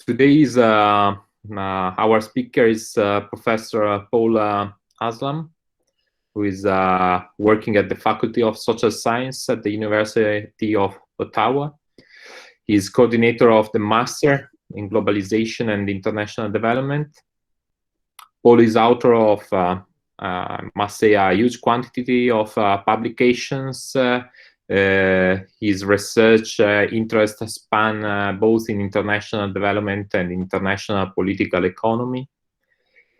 today's our speaker is Professor Paul Haslam, who is working at the Faculty of Social Science at the University of Ottawa. He is coordinator of the Master in Globalization and International Development. Paul is author of, I must say, a huge quantity of publications. His research interests span both in international development and international political economy.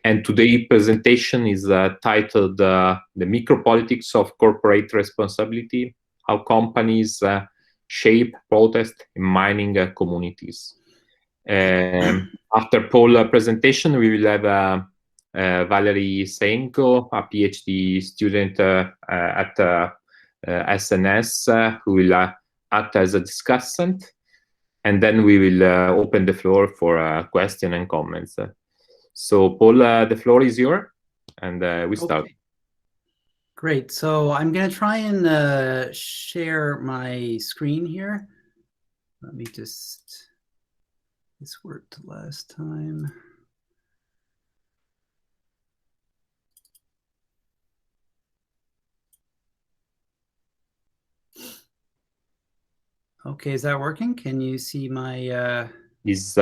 And today's presentation is titled The Micropolitics of Corporate Responsibility, How Companies Shape Protest in Mining Communities. After Paul's presentation, we will have Valerie Seinko, a PhD student at SNS, who will act as a discussant. And then we will open the floor for questions and comments. So, Paul, the floor is yours, and we start. Great. So I'm going to try and share my screen here. Let me just, this worked last time. Okay, is that working? Can you see my... Yes,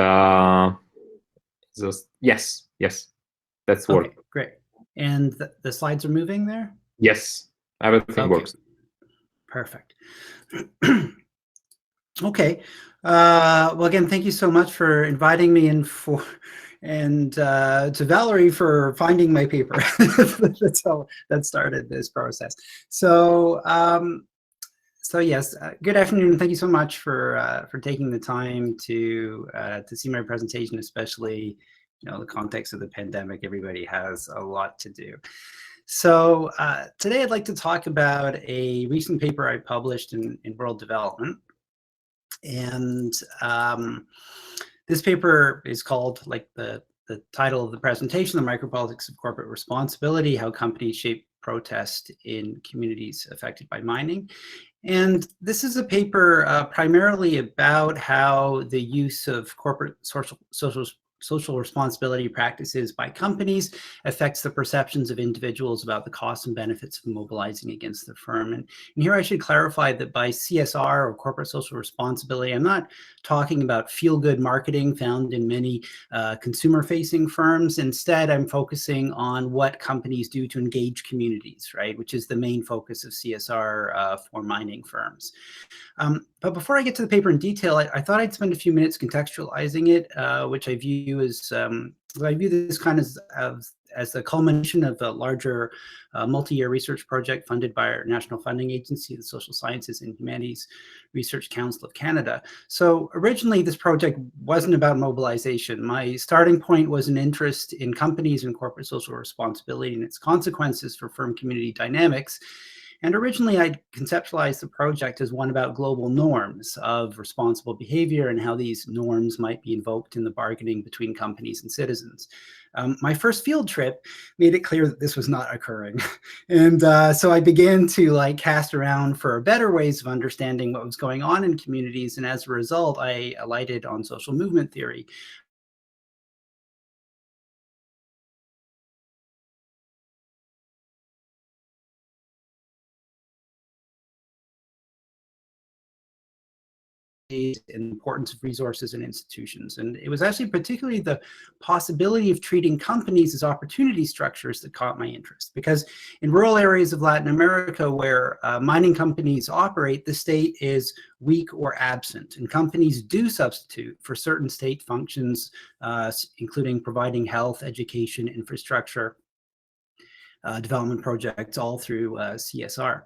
that's working. Okay, great. And the slides are moving there? Yes, everything works. Perfect. Okay. Well, again, thank you so much for inviting me in to Valerie for finding my paper. That's how that started this process. So, so yes, good afternoon. Thank you so much for taking the time to see my presentation, especially, you know, the context of the pandemic. Everybody has a lot to do. So today I'd like to talk about a recent paper I published in World Development. And this paper is called, like the title of the presentation, The Micropolitics of Corporate Responsibility, How Companies Shape Protest in Communities Affected by Mining. And this is a paper primarily about how the use of corporate social responsibility practices by companies affects the perceptions of individuals about the costs and benefits of mobilizing against the firm. And here I should clarify that by CSR, or corporate social responsibility, I'm not talking about feel-good marketing found in many consumer-facing firms. Instead, I'm focusing on what companies do to engage communities, right, which is the main focus of CSR for mining firms. But before I get to the paper in detail, I thought I'd spend a few minutes contextualizing it, which I view as I view this kind of as the culmination of a larger multi-year research project funded by our national funding agency, the Social Sciences and Humanities Research Council of Canada. So originally, this project wasn't about mobilization. My starting point was an interest in companies and corporate social responsibility and its consequences for firm community dynamics. And originally, I conceptualized the project as one about global norms of responsible behavior and how these norms might be invoked in the bargaining between companies and citizens. My first field trip made it clear that this was not occurring. And so I began to cast around for better ways of understanding what was going on in communities. And as a result, I alighted on social movement theory. And the importance of resources and institutions. And it was actually particularly the possibility of treating companies as opportunity structures that caught my interest. Because in rural areas of Latin America where mining companies operate, the state is weak or absent. And companies do substitute for certain state functions, including providing health, education, infrastructure, development projects, all through CSR.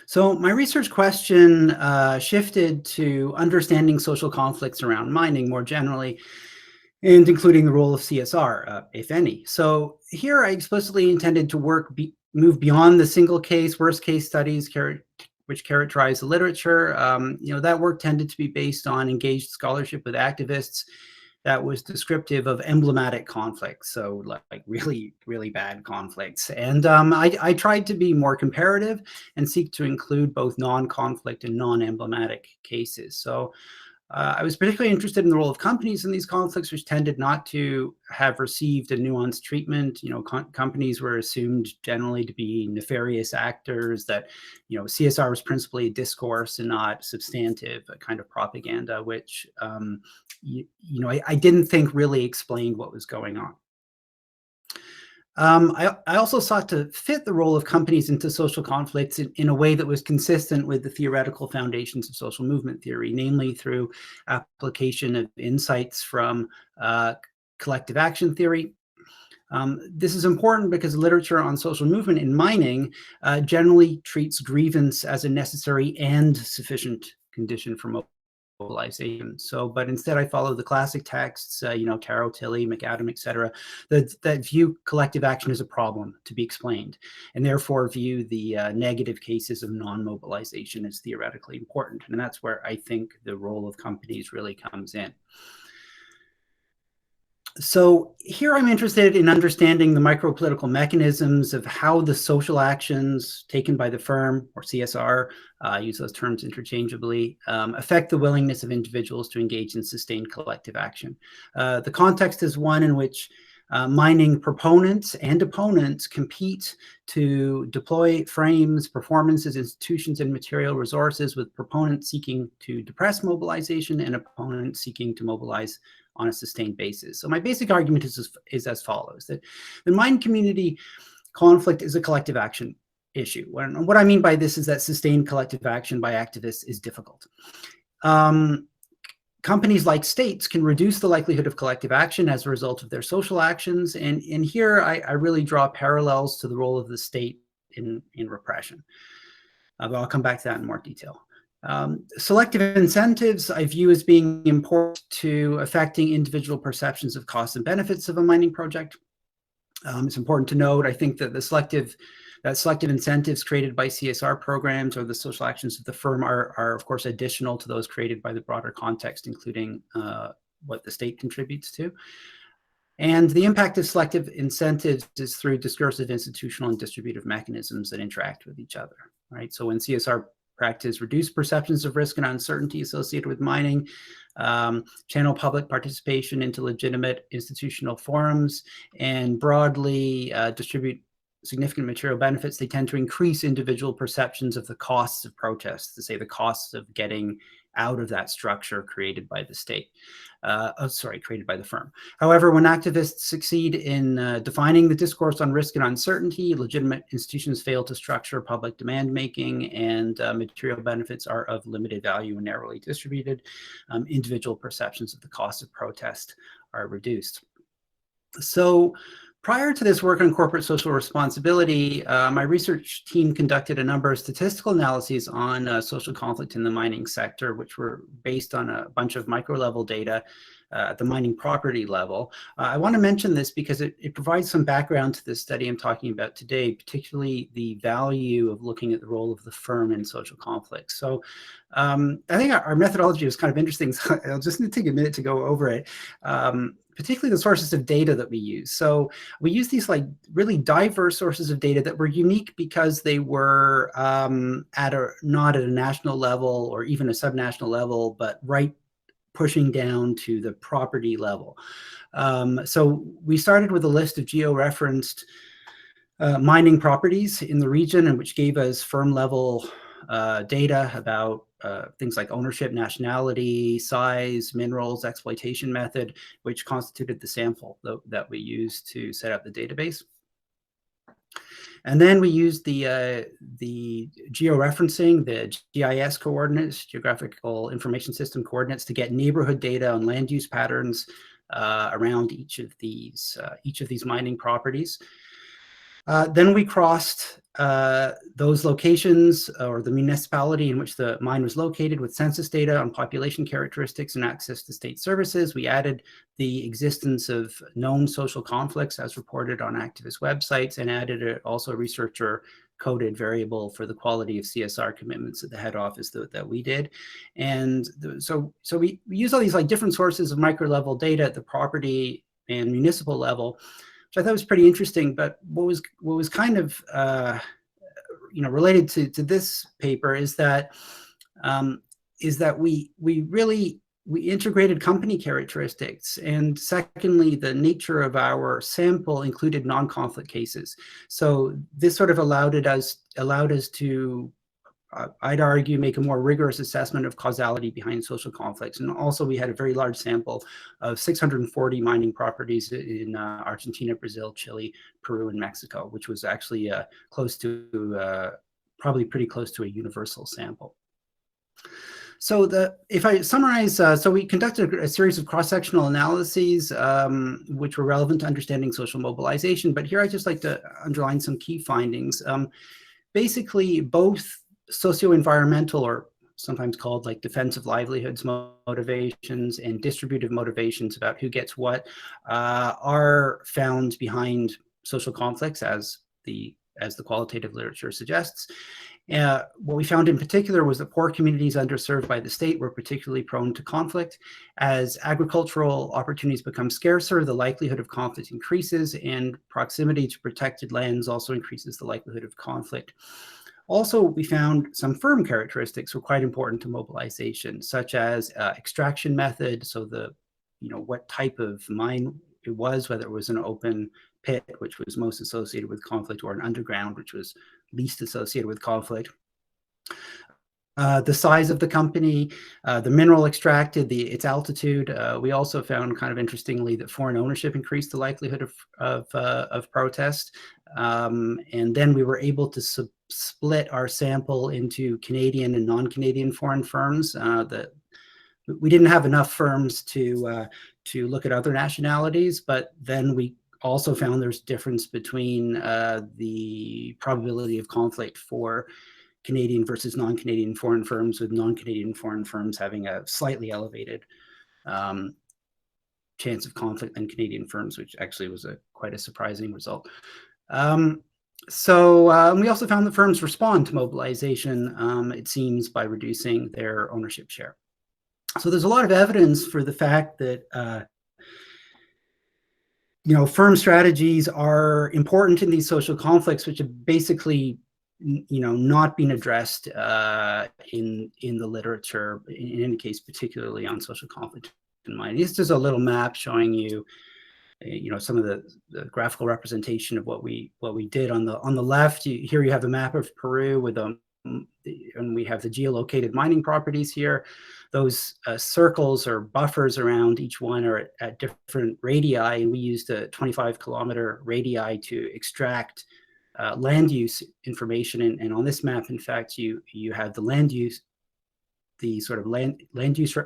So my research question shifted to understanding social conflicts around mining more generally, and including the role of CSR, if any. So here I explicitly intended to move beyond the single case, worst case studies which characterize the literature. You know, that work tended to be based on engaged scholarship with activists that was descriptive of emblematic conflicts, so like really, really bad conflicts. And I tried to be more comparative and seek to include both non-conflict and non-emblematic cases. So I was particularly interested in the role of companies in these conflicts, which tended not to have received a nuanced treatment. Companies were assumed generally to be nefarious actors, that, CSR was principally a discourse and not substantive, a kind of propaganda, which, I didn't think really explained what was going on. I also sought to fit the role of companies into social conflicts in a way that was consistent with the theoretical foundations of social movement theory, namely through application of insights from collective action theory. This is important because literature on social movement in mining generally treats grievance as a necessary and sufficient condition for mobilization. But instead I follow the classic texts, Taro, Tilley, McAdam, etc., that view collective action as a problem to be explained, and therefore view the negative cases of non-mobilization as theoretically important. And that's where I think the role of companies really comes in. So here I'm interested in understanding the micropolitical mechanisms of how the social actions taken by the firm, or CSR, use those terms interchangeably, affect the willingness of individuals to engage in sustained collective action. The context is one in which mining proponents and opponents compete to deploy frames, performances, institutions, and material resources, with proponents seeking to depress mobilization and opponents seeking to mobilize on a sustained basis. So my basic argument is as follows: that the mine community conflict is a collective action issue. What I mean by this is that sustained collective action by activists is difficult. Companies, like states, can reduce the likelihood of collective action as a result of their social actions. And here I really draw parallels to the role of the state in repression. But I'll come back to that in more detail. Selective incentives I view as being important to affecting individual perceptions of costs and benefits of a mining project. It's important to note, I think, that selective incentives created by CSR programs or the social actions of the firm are of course additional to those created by the broader context, including what the state contributes to. And the impact of selective incentives is through discursive, institutional, and distributive mechanisms that interact with each other, right? So when CSR practice reduce perceptions of risk and uncertainty associated with mining, channel public participation into legitimate institutional forums, and broadly distribute significant material benefits, they tend to increase individual perceptions of the costs of protests, to say the costs of getting out of that structure created by the state, created by the firm. However, when activists succeed in defining the discourse on risk and uncertainty, legitimate institutions fail to structure public demand making, and material benefits are of limited value and narrowly distributed, individual perceptions of the cost of protest are reduced. So prior to this work on corporate social responsibility, my research team conducted a number of statistical analyses on social conflict in the mining sector, which were based on a bunch of micro-level data at the mining property level. I want to mention this because it provides some background to this study I'm talking about today, particularly the value of looking at the role of the firm in social conflicts. So I think our methodology was kind of interesting, so I'll just need to take a minute to go over it. Particularly the sources of data that we use. So we use these really diverse sources of data that were unique because they were not at a national level or even a subnational level, but right pushing down to the property level. So we started with a list of geo-referenced mining properties in the region, and which gave us firm level data about things like ownership, nationality, size, minerals, exploitation method, which constituted the sample that we used to set up the database. And then we used the georeferencing, the GIS coordinates, geographical information system coordinates, to get neighborhood data on land use patterns around each of these mining properties. Then we crossed those locations or the municipality in which the mine was located with census data on population characteristics and access to state services. We added the existence of known social conflicts as reported on activist websites, and added also a researcher coded variable for the quality of CSR commitments at the head office that we did. And so we use all these different sources of micro level data at the property and municipal level, which I thought was pretty interesting. But what was kind of related to this paper is that we really we integrated company characteristics. And secondly, the nature of our sample included non-conflict cases. So this sort of allowed us to, I'd argue, make a more rigorous assessment of causality behind social conflicts. And also we had a very large sample of 640 mining properties in Argentina, Brazil, Chile, Peru, and Mexico, which was actually close to, probably pretty close to a universal sample. So if I summarize, so we conducted a series of cross-sectional analyses, which were relevant to understanding social mobilization. But here I'd just like to underline some key findings. Basically, both socio-environmental, or sometimes called like defensive livelihoods motivations, and distributive motivations about who gets what, are found behind social conflicts, as the qualitative literature suggests. What we found in particular was that poor communities underserved by the state were particularly prone to conflict. As agricultural opportunities become scarcer, the likelihood of conflict increases, and proximity to protected lands also increases the likelihood of conflict. Also, we found some firm characteristics were quite important to mobilization, such as extraction method, so what type of mine it was, whether it was an open pit, which was most associated with conflict, or an underground, which was least associated with conflict. The size of the company, the mineral extracted, its altitude. We also found, kind of interestingly, that foreign ownership increased the likelihood of protest. And then we were able to split our sample into Canadian and non-Canadian foreign firms. We didn't have enough firms to look at other nationalities, but then we also found there's difference between the probability of conflict for Canadian versus non-Canadian foreign firms, with non-Canadian foreign firms having a slightly elevated chance of conflict than Canadian firms, which actually was quite a surprising result. So we also found that firms respond to mobilization, it seems, by reducing their ownership share. So there's a lot of evidence for the fact that firm strategies are important in these social conflicts, which have basically, not been addressed in the literature, in any case, particularly on social conflict in mining. This is a little map showing you, some of the graphical representation of what we did. On the left, here you have a map of Peru with and we have the geolocated mining properties here. Those circles or buffers around each one are at different radii, and we used a 25-kilometer radii to extract land use information. And on this map, in fact, you have the land use, the sort of land use.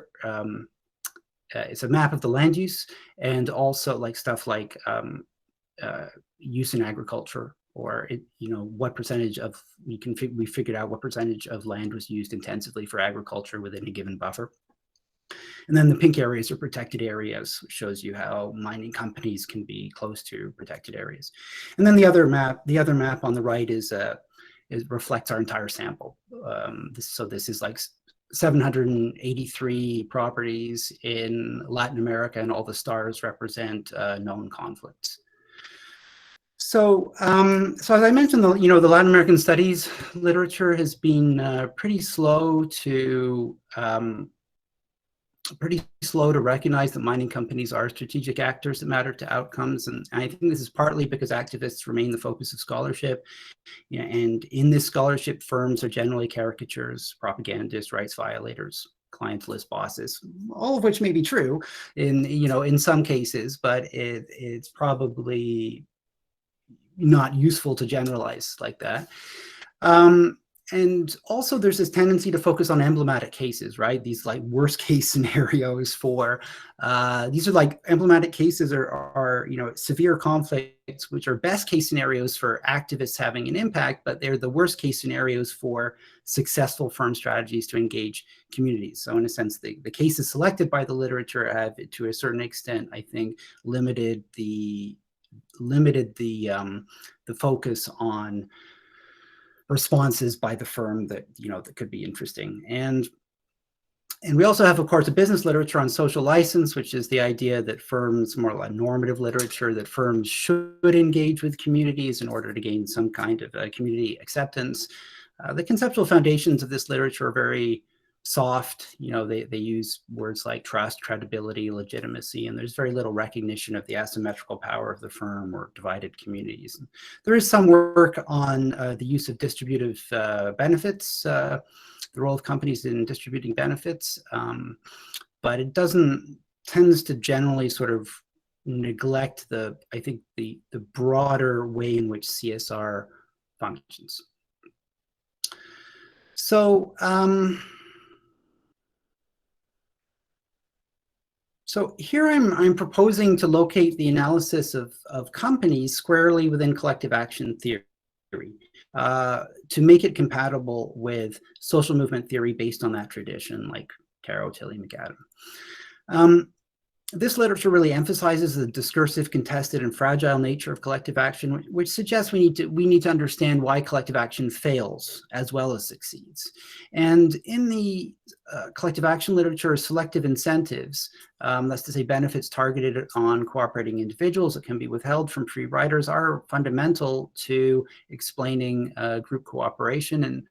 It's a map of the land use, and also like stuff like use in agriculture, or what percentage of we figured out what percentage of land was used intensively for agriculture within a given buffer. And then the pink areas are protected areas, which shows you how mining companies can be close to protected areas. And then the other map on the right reflects our entire sample. So this is like 783 properties in Latin America, and all the stars represent known conflicts. So, as I mentioned, the Latin American studies literature has been pretty slow to recognize that mining companies are strategic actors that matter to outcomes, and I think this is partly because activists remain the focus of scholarship. And in this scholarship, firms are generally caricatures, propagandists, rights violators, clientelist bosses, all of which may be true in some cases, but it's probably not useful to generalize like that. And also there's this tendency to focus on emblematic cases, right? These like worst case scenarios for, these are like emblematic cases are severe conflicts, which are best case scenarios for activists having an impact, but they're the worst case scenarios for successful firm strategies to engage communities. So in a sense, the cases selected by the literature have, to a certain extent, I think, limited the focus on responses by the firm that that could be interesting. And we also have, of course, a business literature on social license, which is the idea that firms, more like normative literature, that firms should engage with communities in order to gain some kind of community acceptance. The conceptual foundations of this literature are very soft. They use words like trust, credibility, legitimacy, and there's very little recognition of the asymmetrical power of the firm or divided communities. And there is some work on the use of distributive benefits, the role of companies in distributing benefits, but it tends to generally sort of neglect I think the broader way in which CSR functions. So, so here I'm proposing to locate the analysis of companies squarely within collective action theory, to make it compatible with social movement theory based on that tradition, like Caro, Tilley, McAdam. This literature really emphasizes the discursive, contested, and fragile nature of collective action, which suggests we need to understand why collective action fails as well as succeeds. And in the collective action literature, selective incentives, that's to say benefits targeted on cooperating individuals that can be withheld from free riders, are fundamental to explaining group cooperation. And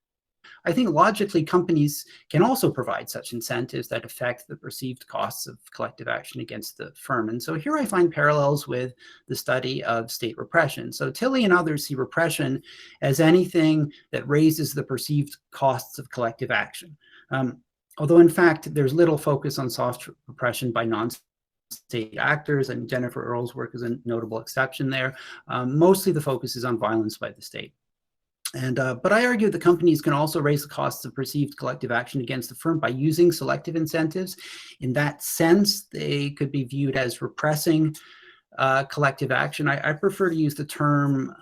I think logically companies can also provide such incentives that affect the perceived costs of collective action against the firm. And so here I find parallels with the study of state repression. So Tilley and others see repression as anything that raises the perceived costs of collective action. Although in fact, there's little focus on soft repression by non-state actors, and Jennifer Earle's work is a notable exception there. Mostly the focus is on violence by the state. And, but I argue that companies can also raise the costs of perceived collective action against the firm by using selective incentives. In that sense, they could be viewed as repressing collective action. I prefer to use the term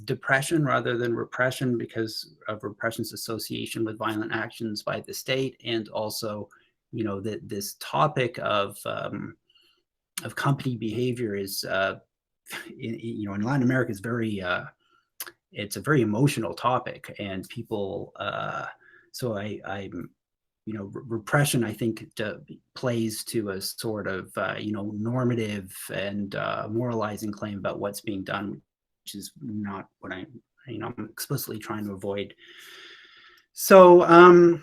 depression rather than repression because of repression's association with violent actions by the state, and also, this topic of company behavior is, in Latin America is very it's a very emotional topic, and people, so repression, I think, plays to a sort of, normative and moralizing claim about what's being done, which is not what I'm explicitly trying to avoid. So,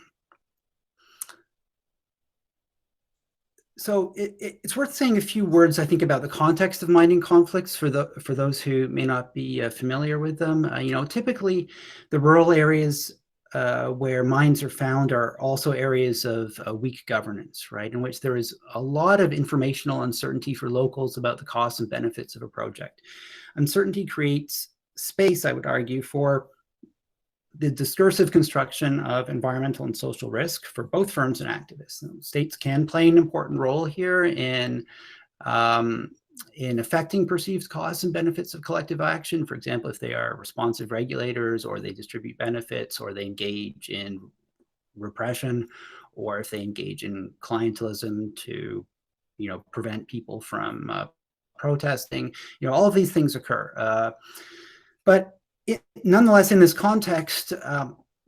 So it's worth saying a few words, I think, about the context of mining conflicts for those who may not be familiar with them. Typically, the rural areas where mines are found are also areas of weak governance, right, in which there is a lot of informational uncertainty for locals about the costs and benefits of a project. Uncertainty creates space, I would argue, for the discursive construction of environmental and social risk for both firms and activists. States can play an important role here in affecting perceived costs and benefits of collective action. For example, if they are responsive regulators, or they distribute benefits, or they engage in repression, or if they engage in clientelism to, prevent people from protesting. All of these things occur. But nonetheless, in this context,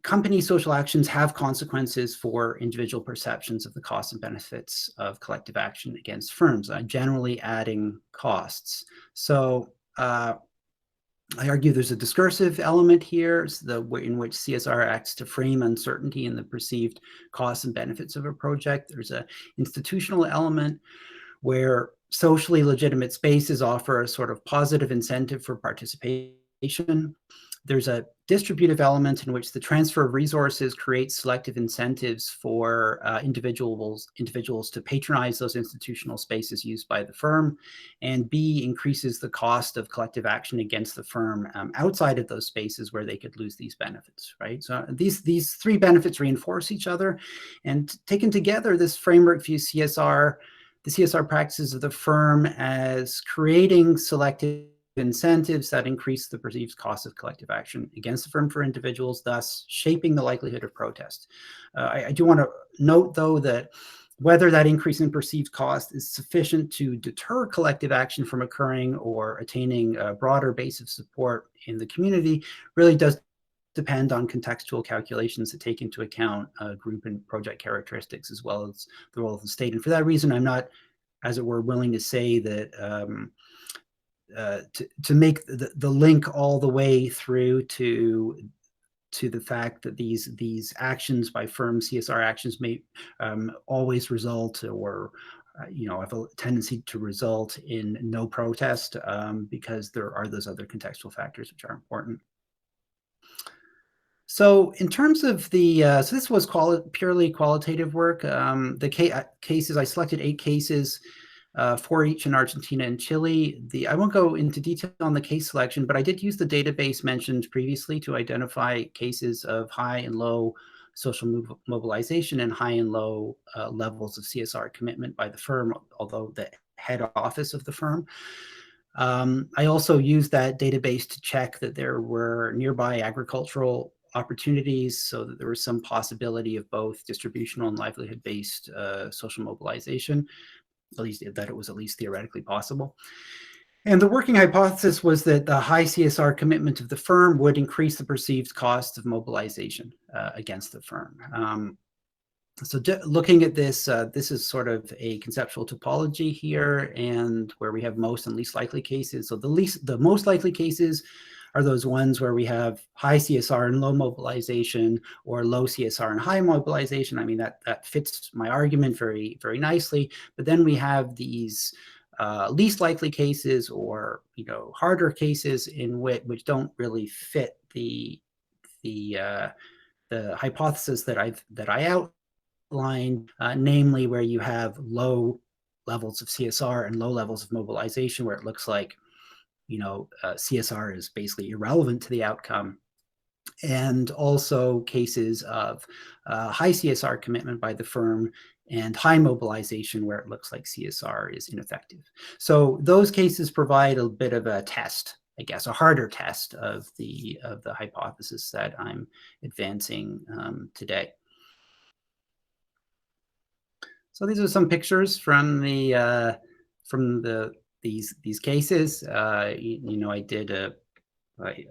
company social actions have consequences for individual perceptions of the costs and benefits of collective action against firms, generally adding costs. So I argue there's a discursive element here, the way in which CSR acts to frame uncertainty in the perceived costs and benefits of a project. There's an institutional element where socially legitimate spaces offer a sort of positive incentive for participation. There's a distributive element in which the transfer of resources creates selective incentives for individuals to patronize those institutional spaces used by the firm, and B, increases the cost of collective action against the firm outside of those spaces where they could lose these benefits, right? So these three benefits reinforce each other, and taken together, this framework views the CSR practices of the firm as creating selective incentives that increase the perceived cost of collective action against the firm for individuals, thus shaping the likelihood of protest. I do want to note, though, that whether that increase in perceived cost is sufficient to deter collective action from occurring or attaining a broader base of support in the community really does depend on contextual calculations that take into account group and project characteristics, as well as the role of the state. And for that reason, I'm not, as it were, willing to say that to make the link all the way through to to the fact that these actions by firms, CSR actions, may always result or have a tendency to result in no protest, because there are those other contextual factors which are important. So in terms of the, so this was purely qualitative work. The cases, I selected 8 cases, 4 each in Argentina and Chile. I won't go into detail on the case selection, but I did use the database mentioned previously to identify cases of high and low social mobilization and high and low levels of CSR commitment by the firm, although the head office of the firm. I also used that database to check that there were nearby agricultural opportunities, so that there was some possibility of both distributional and livelihood-based social mobilization, at least that it was at least theoretically possible. And the working hypothesis was that the high CSR commitment of the firm would increase the perceived cost of mobilization against the firm. So looking at this, this is sort of a conceptual topology here, and where we have most and least likely cases. So the most likely cases are those ones where we have high CSR and low mobilization, or low CSR and high mobilization. I mean, that fits my argument very, very nicely. But then we have these least likely cases, or harder cases in which don't really fit the hypothesis that I outlined, namely where you have low levels of CSR and low levels of mobilization, where it looks like CSR is basically irrelevant to the outcome, and also cases of high CSR commitment by the firm and high mobilization, where it looks like CSR is ineffective. So those cases provide a bit of a test, I guess, a harder test of the hypothesis that I'm advancing today. So these are some pictures from these cases. I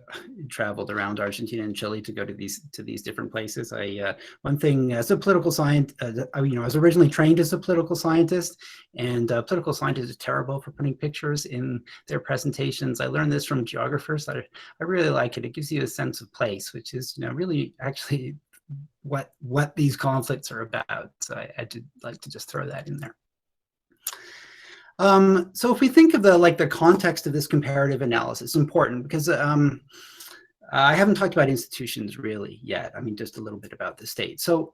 traveled around Argentina and Chile to go to these different places. One thing, as a political scientist, I was originally trained as a political scientist, and political scientists are terrible for putting pictures in their presentations. I learned this from geographers. I really like it. It gives you a sense of place, which is really actually what these conflicts are about. So I did like to just throw that in there. So if we think of the context of this comparative analysis, it's important because I haven't talked about institutions really yet. I mean, just a little bit about the state. So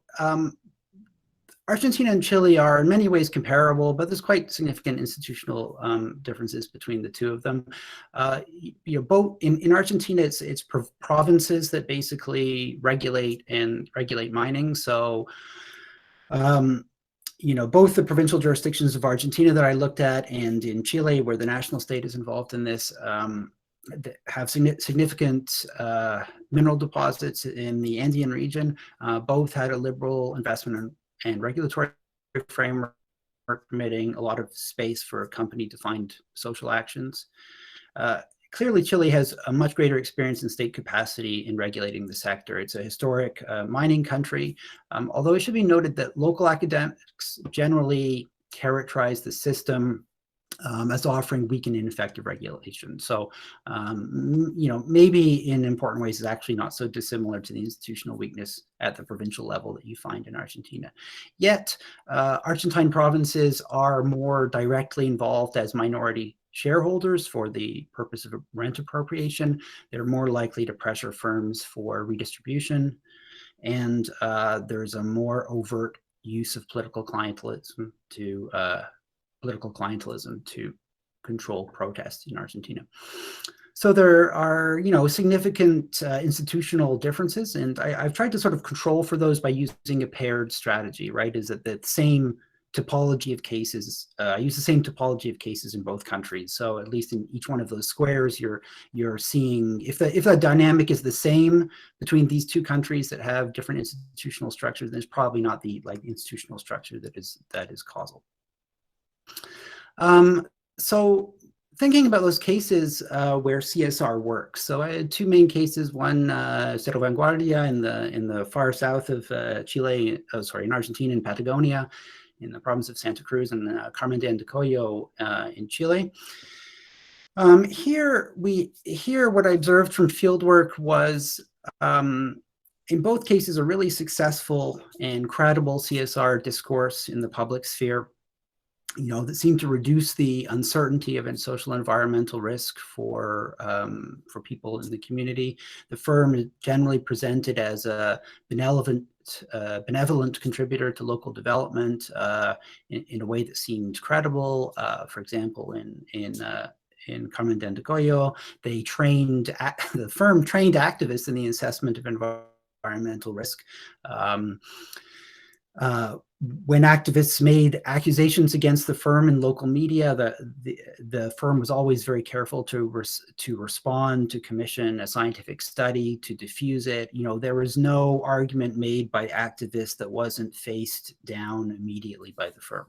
Argentina and Chile are in many ways comparable, but there's quite significant institutional differences between the two of them. Both in Argentina, it's provinces that basically regulate mining. So both the provincial jurisdictions of Argentina that I looked at, and in Chile, where the national state is involved in this, have significant mineral deposits in the Andean region. Both had a liberal investment and regulatory framework permitting a lot of space for a company to find social actions. Clearly, Chile has a much greater experience in state capacity in regulating the sector. It's a historic mining country, although it should be noted that local academics generally characterize the system as offering weak and ineffective regulation. So, maybe in important ways is actually not so dissimilar to the institutional weakness at the provincial level that you find in Argentina. Yet, Argentine provinces are more directly involved as minority shareholders for the purpose of rent appropriation. They're more likely to pressure firms for redistribution, and there's a more overt use of political clientelism to control protests in Argentina. So there are, significant institutional differences, and I've tried to sort of control for those by using a paired strategy, right? Is that the same topology of cases, I use the same topology of cases in both countries. So at least in each one of those squares, you're seeing if the dynamic is the same between these two countries that have different institutional structures, then it's probably not the institutional structure that is causal. So thinking about those cases where CSR works. So I had two main cases, one Cerro Vanguardia in the far south of Chile, in Argentina, in Patagonia, in the province of Santa Cruz, and Carmen de Andacollo in Chile. Here what I observed from fieldwork was in both cases, a really successful and credible CSR discourse in the public sphere, that seemed to reduce the uncertainty of social and environmental risk for people in the community. The firm is generally presented as a benevolent contributor to local development in a way that seemed credible. For example, in Carmen de Andacollo, the firm trained activists in the assessment of environmental risk. When activists made accusations against the firm in local media, the firm was always very careful to respond, to commission a scientific study, to diffuse it. There was no argument made by activists that wasn't faced down immediately by the firm.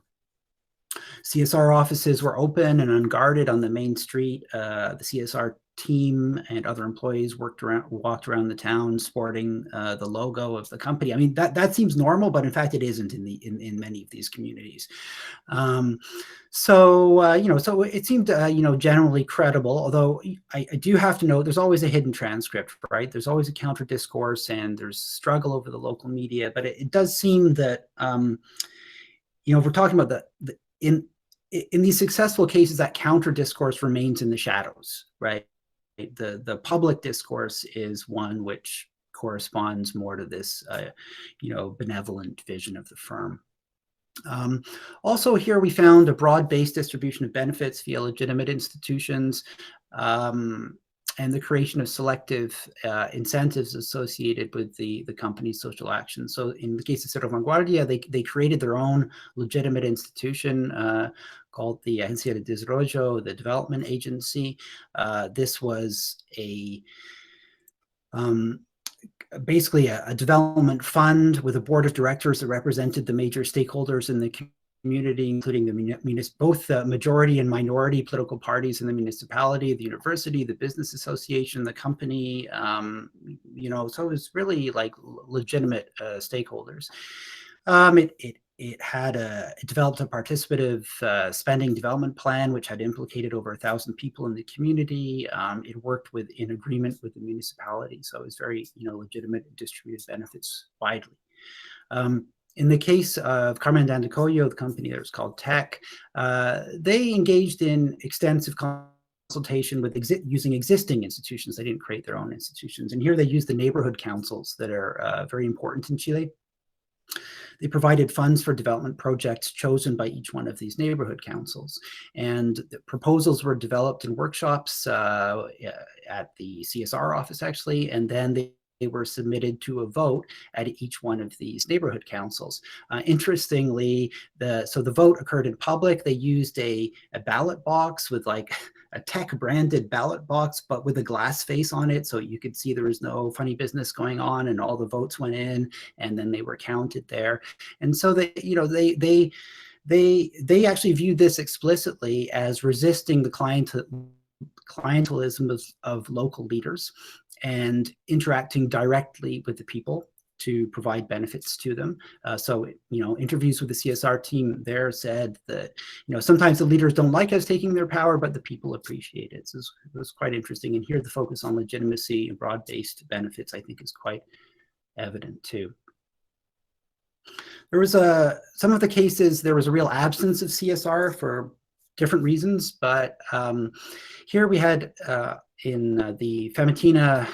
CSR offices were open and unguarded on the main street. The CSR team and other employees walked around the town sporting the logo of the company. I mean, that seems normal, but in fact it isn't in many of these communities. So it seemed generally credible, although I do have to note there's always a hidden transcript, right? There's always a counter discourse and there's struggle over the local media, but it does seem that if we're talking about in these successful cases, that counter discourse remains in the shadows, right? The public discourse is one which corresponds more to this, benevolent vision of the firm. Also here we found a broad-based distribution of benefits via legitimate institutions, and the creation of selective incentives associated with the company's social action. So in the case of Cerro Vanguardia, they created their own legitimate institution called the Agencia de Desarrollo, the development agency. This was basically a development fund with a board of directors that represented the major stakeholders in the community, including both the majority and minority political parties in the municipality, the university, the business association, the company. So it was really like legitimate stakeholders. It developed a participative spending development plan, which had implicated over 1,000 people in the community. It worked in agreement with the municipality, so it was very, legitimate and distributed benefits widely. In the case of Carmen de Andacollo, the company that was called Tech, they engaged in extensive consultation with using existing institutions. They didn't create their own institutions. And here they used the neighborhood councils that are very important in Chile. They provided funds for development projects chosen by each one of these neighborhood councils. And the proposals were developed in workshops at the CSR office, actually, and then they were submitted to a vote at each one of these neighborhood councils. Interestingly, the vote occurred in public. They used a ballot box with like a Tech branded ballot box, but with a glass face on it, so you could see there was no funny business going on, and all the votes went in, and then they were counted there. And so they actually viewed this explicitly as resisting the clientelism of local leaders and interacting directly with the people to provide benefits to them. So interviews with the CSR team there said that, sometimes the leaders don't like us taking their power, but the people appreciate it. So it was quite interesting. And here the focus on legitimacy and broad-based benefits, I think, is quite evident too. There was some of the cases, there was a real absence of CSR for different reasons, but here we had in the Famatina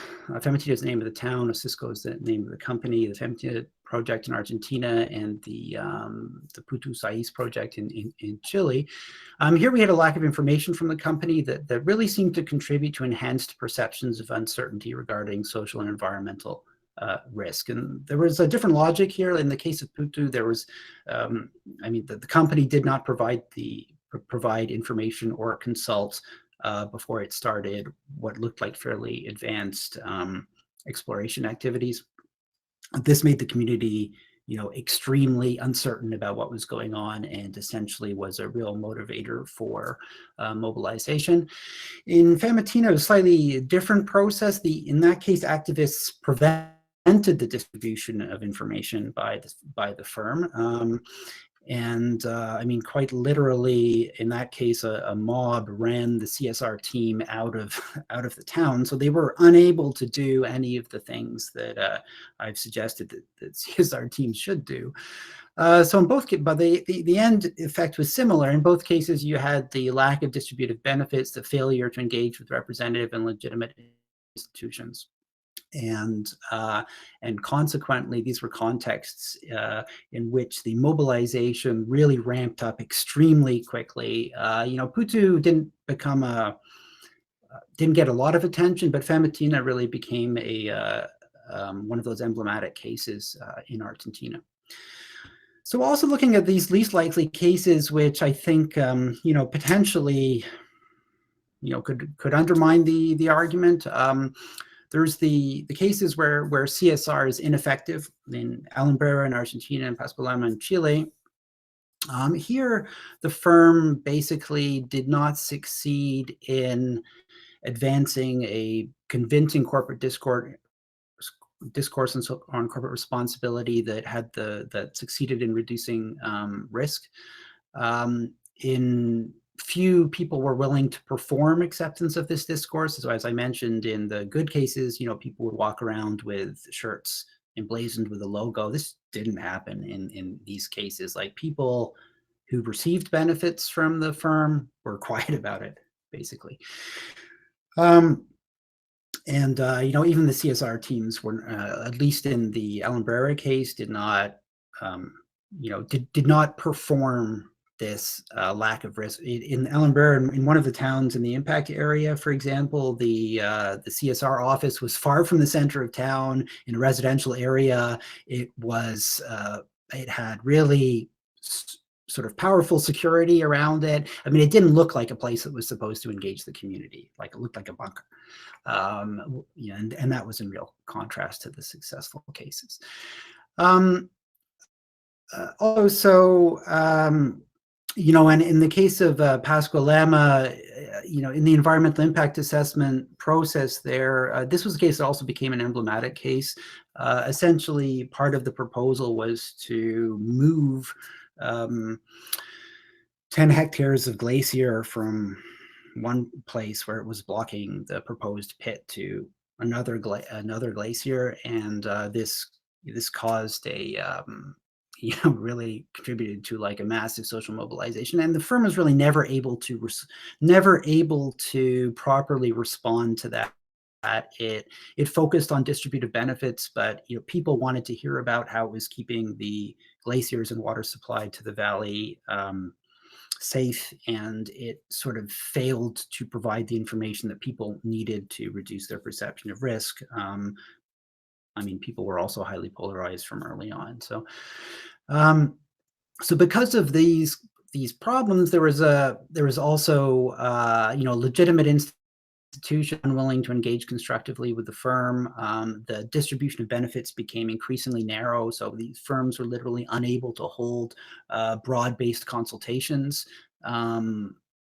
is the name of the town, Cisco is the name of the company, the Famatina project in Argentina, and the Putu Sais project in Chile. Here we had a lack of information from the company that really seemed to contribute to enhanced perceptions of uncertainty regarding social and environmental risk. And there was a different logic here. In the case of Putu, there was, the company did not provide information or consult before it started what looked like fairly advanced exploration activities. This made the community, extremely uncertain about what was going on, and essentially was a real motivator for mobilization. In Famatina, it was a slightly different process. In that case, activists prevented the distribution of information by the firm. And I mean, quite literally, in that case, a mob ran the CSR team out of the town, so they were unable to do any of the things that I've suggested that CSR teams should do. So in both, but the end effect was similar. In both cases, you had the lack of distributive benefits, the failure to engage with representative and legitimate institutions. And consequently, these were contexts in which the mobilization really ramped up extremely quickly. Putu didn't get a lot of attention, but Famatina really became one of those emblematic cases in Argentina. So also looking at these least likely cases, which I think potentially could undermine the argument. There's the cases where CSR is ineffective in Alumbrera in Argentina and Pascualama in Chile. Here, the firm basically did not succeed in advancing a convincing corporate discourse on corporate responsibility that succeeded in reducing risk. In few people were willing to perform acceptance of this discourse. So as I mentioned, in the good cases, people would walk around with shirts emblazoned with a logo. This didn't happen in these cases. Like, people who received benefits from the firm were quiet about it, basically. Even the CSR teams were, at least in the Alumbrera case, did not perform this lack of risk. In Alumbrera, in one of the towns in the impact area, for example, the CSR office was far from the center of town in a residential area. It had really sort of powerful security around it. I mean, it didn't look like a place that was supposed to engage the community. Like, it looked like a bunker. And that was in real contrast to the successful cases. And in the case of Pascualama, in the environmental impact assessment process there, this was a case that also became an emblematic case. Essentially, part of the proposal was to move 10 hectares of glacier from one place where it was blocking the proposed pit to another glacier, and this caused really contributed to like a massive social mobilization, and the firm was really never able to properly respond to that. It focused on distributive benefits, but people wanted to hear about how it was keeping the glaciers and water supply to the valley safe, and it sort of failed to provide the information that people needed to reduce their perception of risk. I mean, people were also highly polarized from early on. So because of these problems, there was also legitimate institution unwilling to engage constructively with the firm. The distribution of benefits became increasingly narrow, so these firms were literally unable to hold broad-based consultations.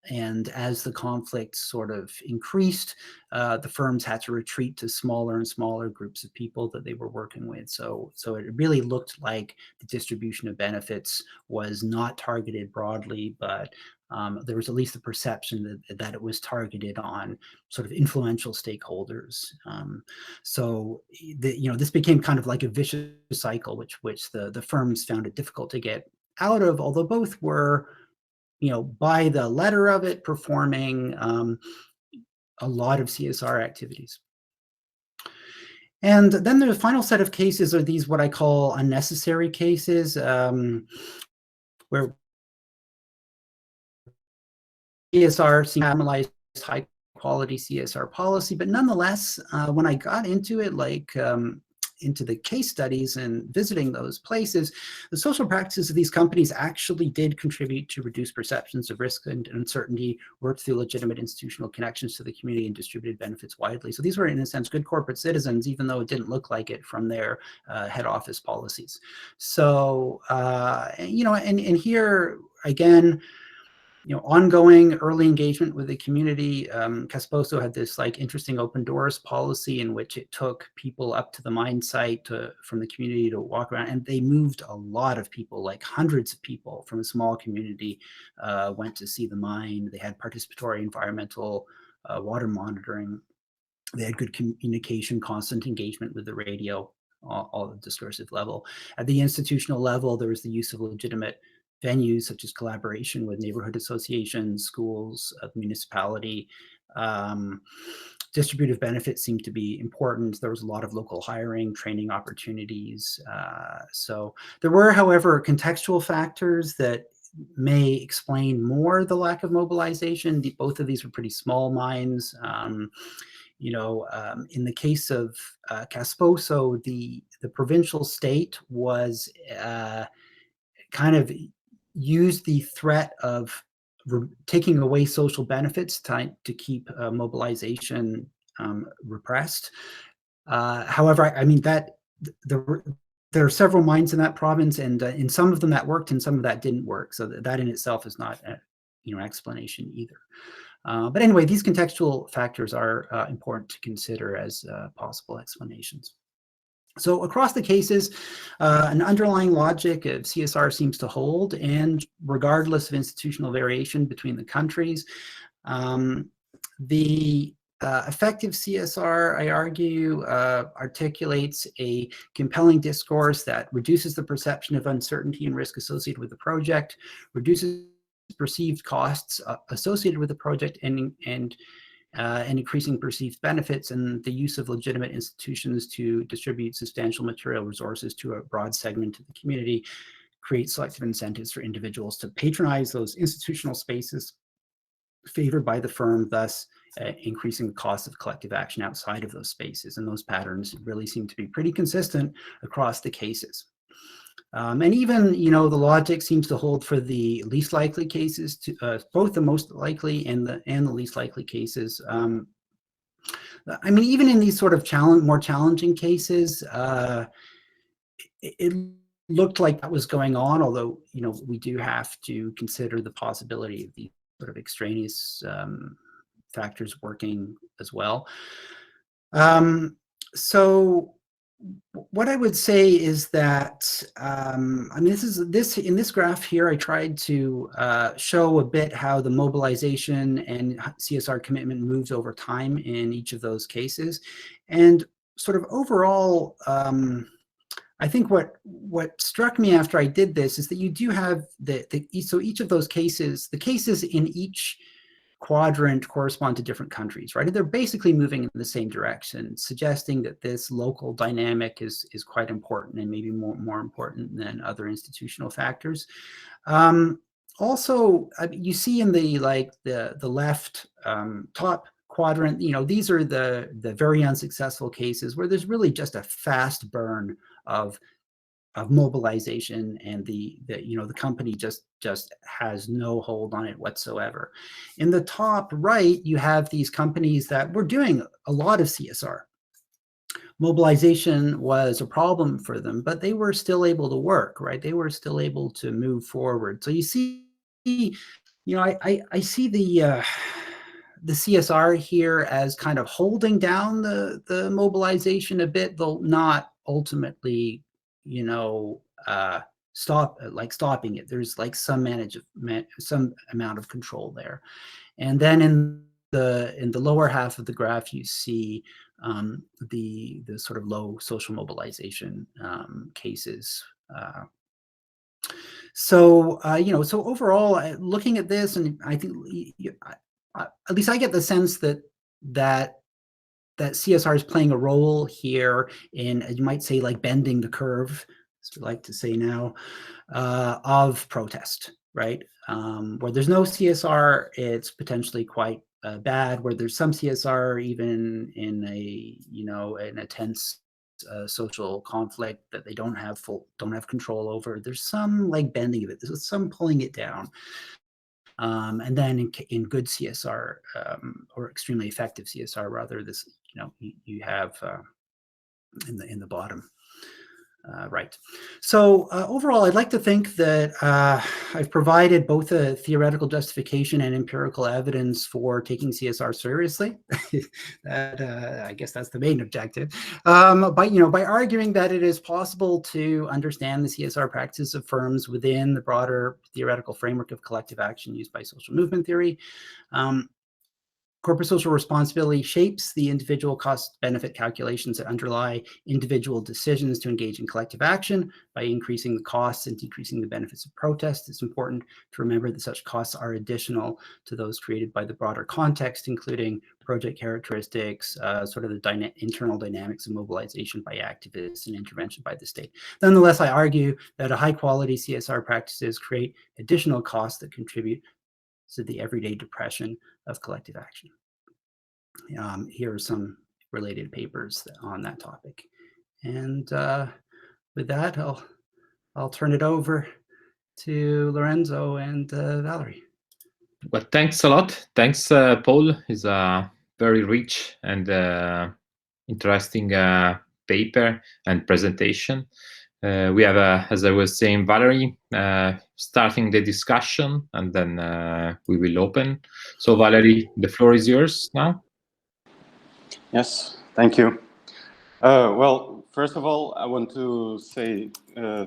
And as the conflict sort of increased, the firms had to retreat to smaller and smaller groups of people that they were working with. So it really looked like the distribution of benefits was not targeted broadly, but there was at least the perception that it was targeted on sort of influential stakeholders. This became kind of like a vicious cycle, which the firms found it difficult to get out of, although both were, by the letter of it, performing a lot of CSR activities. And then the final set of cases are these, what I call unnecessary cases, where CSR formalized high quality CSR policy, but nonetheless, when I got into it, into the case studies and visiting those places, the social practices of these companies actually did contribute to reduce perceptions of risk and uncertainty, worked through legitimate institutional connections to the community, and distributed benefits widely. So these were, in a sense, good corporate citizens, even though it didn't look like it from their head office policies. So, and here, again, ongoing early engagement with the community. Casposo had this like interesting open doors policy in which it took people up to the mine site from the community to walk around, and they moved a lot of people, like hundreds of people from a small community went to see the mine. They had participatory environmental water monitoring. They had good communication, constant engagement with the radio, all at the discursive level. At the institutional level, there was the use of legitimate venues such as collaboration with neighborhood associations, schools, municipality. Distributive benefits seemed to be important. There was a lot of local hiring, training opportunities. So there were, however, contextual factors that may explain more the lack of mobilization. Both of these were pretty small mines. In the case of Casposo, the provincial state was kind of used the threat of taking away social benefits to keep mobilization repressed. However, I mean that there are several mines in that province, and in some of them that worked, and some of that didn't work. So that in itself is not an explanation either. But anyway, these contextual factors are important to consider as possible explanations. So across the cases, an underlying logic of CSR seems to hold, and regardless of institutional variation between the countries, the effective CSR, I argue, articulates a compelling discourse that reduces the perception of uncertainty and risk associated with the project, reduces perceived costs associated with the project, and increasing perceived benefits, and the use of legitimate institutions to distribute substantial material resources to a broad segment of the community create selective incentives for individuals to patronize those institutional spaces favored by the firm, thus increasing the cost of collective action outside of those spaces. And those patterns really seem to be pretty consistent across the cases. And even, the logic seems to hold for the least likely cases, both the most likely and the least likely cases. I mean, even in these sort of more challenging cases, it looked like that was going on, although, we do have to consider the possibility of these sort of extraneous factors working as well. So what I would say is that, I mean, in this graph here, I tried to show a bit how the mobilization and CSR commitment moves over time in each of those cases. And sort of overall, I think what struck me after I did this is that you do have so each of those cases, the cases in each quadrant correspond to different countries, right? And they're basically moving in the same direction, suggesting that this local dynamic is quite important, and maybe more important than other institutional factors. Also, you see in the left top quadrant, these are the very unsuccessful cases where there's really just a fast burn of mobilization, and the company just has no hold on it whatsoever. In the top right, you have these companies that were doing a lot of CSR. Mobilization was a problem for them, but they were still able to work, right? They were still able to move forward. So you see, I see the CSR here as kind of holding down the mobilization a bit, though not ultimately stopping it. There's like some amount of control there. And then in the lower half of the graph, you see the sort of low social mobilization cases. So overall, looking at this, and I think at least I get the sense that CSR is playing a role here in, you might say, like bending the curve, as we like to say now, of protest, right? Where there's no CSR, it's potentially quite bad. Where there's some CSR, even in a tense social conflict that they don't have control over, there's some like bending of it. There's some pulling it down. And then in good CSR, or extremely effective CSR, rather, this you have in the bottom. right. So overall, I'd like to think that I've provided both a theoretical justification and empirical evidence for taking CSR seriously. I guess that's the main objective. By arguing that it is possible to understand the CSR practices of firms within the broader theoretical framework of collective action used by social movement theory. Corporate social responsibility shapes the individual cost-benefit calculations that underlie individual decisions to engage in collective action. By increasing the costs and decreasing the benefits of protest, it's important to remember that such costs are additional to those created by the broader context, including project characteristics, sort of the internal dynamics of mobilization by activists and intervention by the state. Nonetheless, I argue that a high-quality CSR practices create additional costs that contribute to the everyday depression of collective action. Here are some related papers on that topic. And with that, I'll turn it over to Lorenzo and Valerie. Well, thanks a lot. Thanks, Paul. It's a very rich and interesting paper and presentation. We have, as I was saying, Valerie starting the discussion, and then we will open. So, Valerie, the floor is yours now. Yes, thank you. Well, first of all, I want to say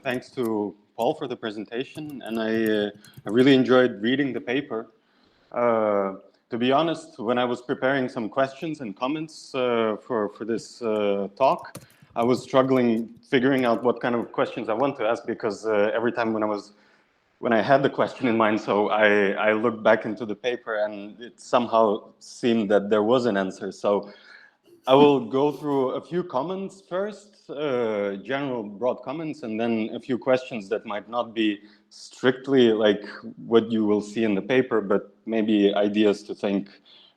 thanks to Paul for the presentation, and I really enjoyed reading the paper. To be honest, when I was preparing some questions and comments for this talk, I was struggling figuring out what kind of questions I want to ask, because every time when I had the question in mind, so I looked back into the paper and it somehow seemed that there was an answer. So I will go through a few comments first, general broad comments, and then a few questions that might not be strictly like what you will see in the paper, but maybe ideas to think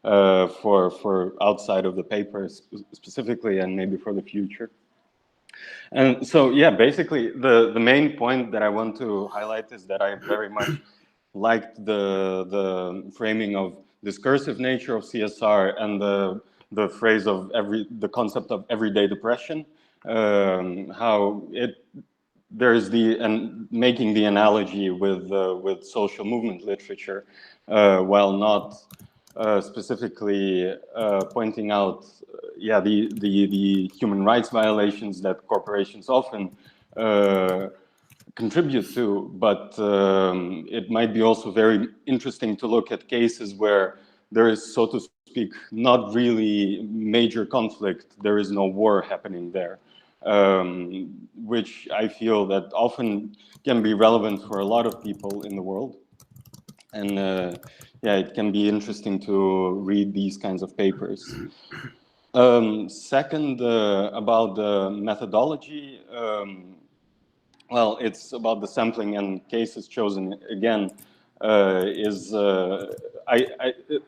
for outside of the paper specifically, and maybe for the future. And so, yeah, basically the main point that I want to highlight is that I very much liked the framing of discursive nature of CSR and the phrase of the concept of everyday depression, how there's making the analogy with social movement literature, while not specifically pointing out, the human rights violations that corporations often contribute to, but it might be also very interesting to look at cases where there is, so to speak, not really major conflict, there is no war happening there, which I feel that often can be relevant for a lot of people in the world. And it can be interesting to read these kinds of papers. Second, about the methodology, well, it's about the sampling and cases chosen again. It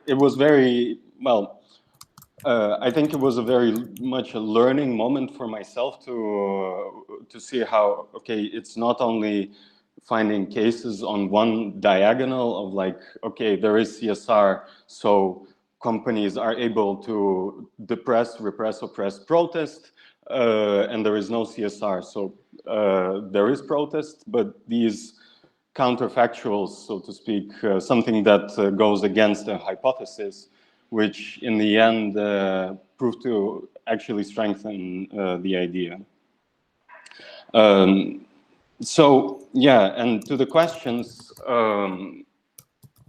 was very, well, I think it was a very much a learning moment for myself to see how, okay, it's not only finding cases on one diagonal of like, okay, there is CSR, so companies are able to repress, oppress, protest, and there is no CSR. So there is protest, but these counterfactuals, so to speak, something that goes against a hypothesis, which in the end proved to actually strengthen the idea. So, yeah, and to the questions,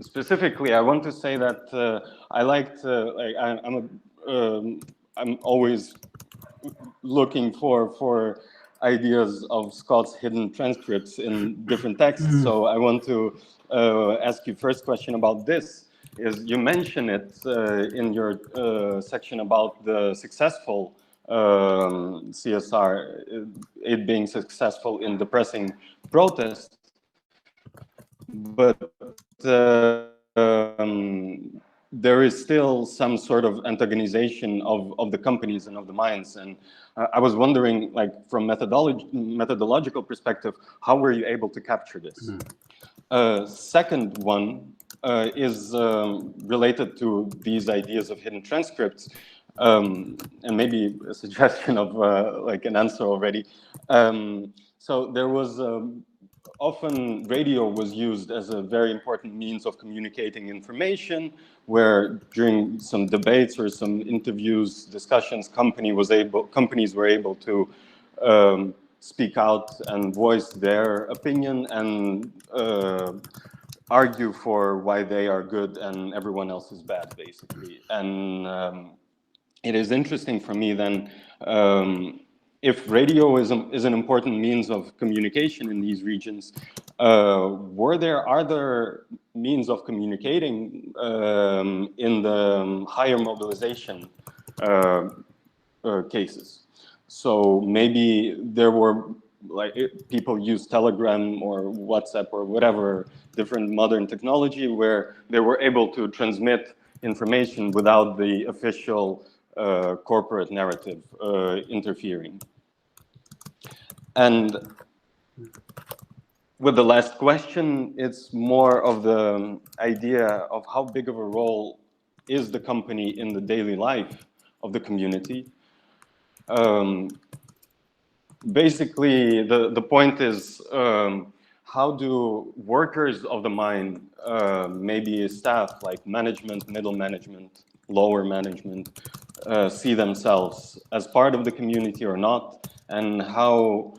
specifically, I want to say that I liked, I'm always looking for ideas of Scott's hidden transcripts in different texts. So I want to ask you first question about this. Is you mention it in your section about the successful CSR, it being successful in depressing protest, but there is still some sort of antagonization of the companies and of the minds. And I was wondering, like, from methodological perspective, how were you able to capture this? Second one is related to these ideas of hidden transcripts, and maybe a suggestion of like an answer already. So there was often radio was used as a very important means of communicating information, where during some debates or some interviews, discussions, companies were able to speak out and voice their opinion and argue for why they are good and everyone else is bad, basically. And it is interesting for me then, if radio is an important means of communication in these regions, were there other means of communicating in the higher mobilization cases? So maybe there were, like, people use Telegram or WhatsApp or whatever different modern technology where they were able to transmit information without the official corporate narrative interfering. And with the last question, it's more of the idea of how big of a role is the company in the daily life of the community. Basically, the point is, how do workers of the mine, maybe staff like management, middle management, lower management, see themselves as part of the community or not? And how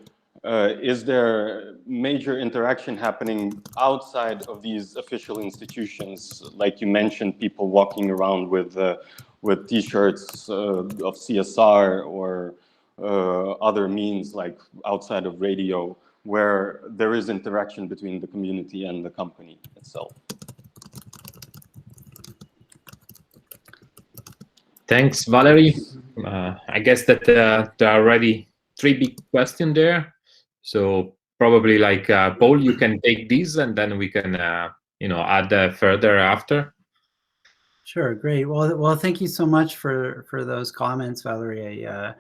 is there major interaction happening outside of these official institutions? Like you mentioned, people walking around with T-shirts of CSR or other means like outside of radio, where there is interaction between the community and the company itself. Thanks, Valerie. I guess that there are already 3 big questions there. So probably like Paul, you can take these and then we can add further after. Sure, great. Well, thank you so much for those comments, Valerie. Yeah,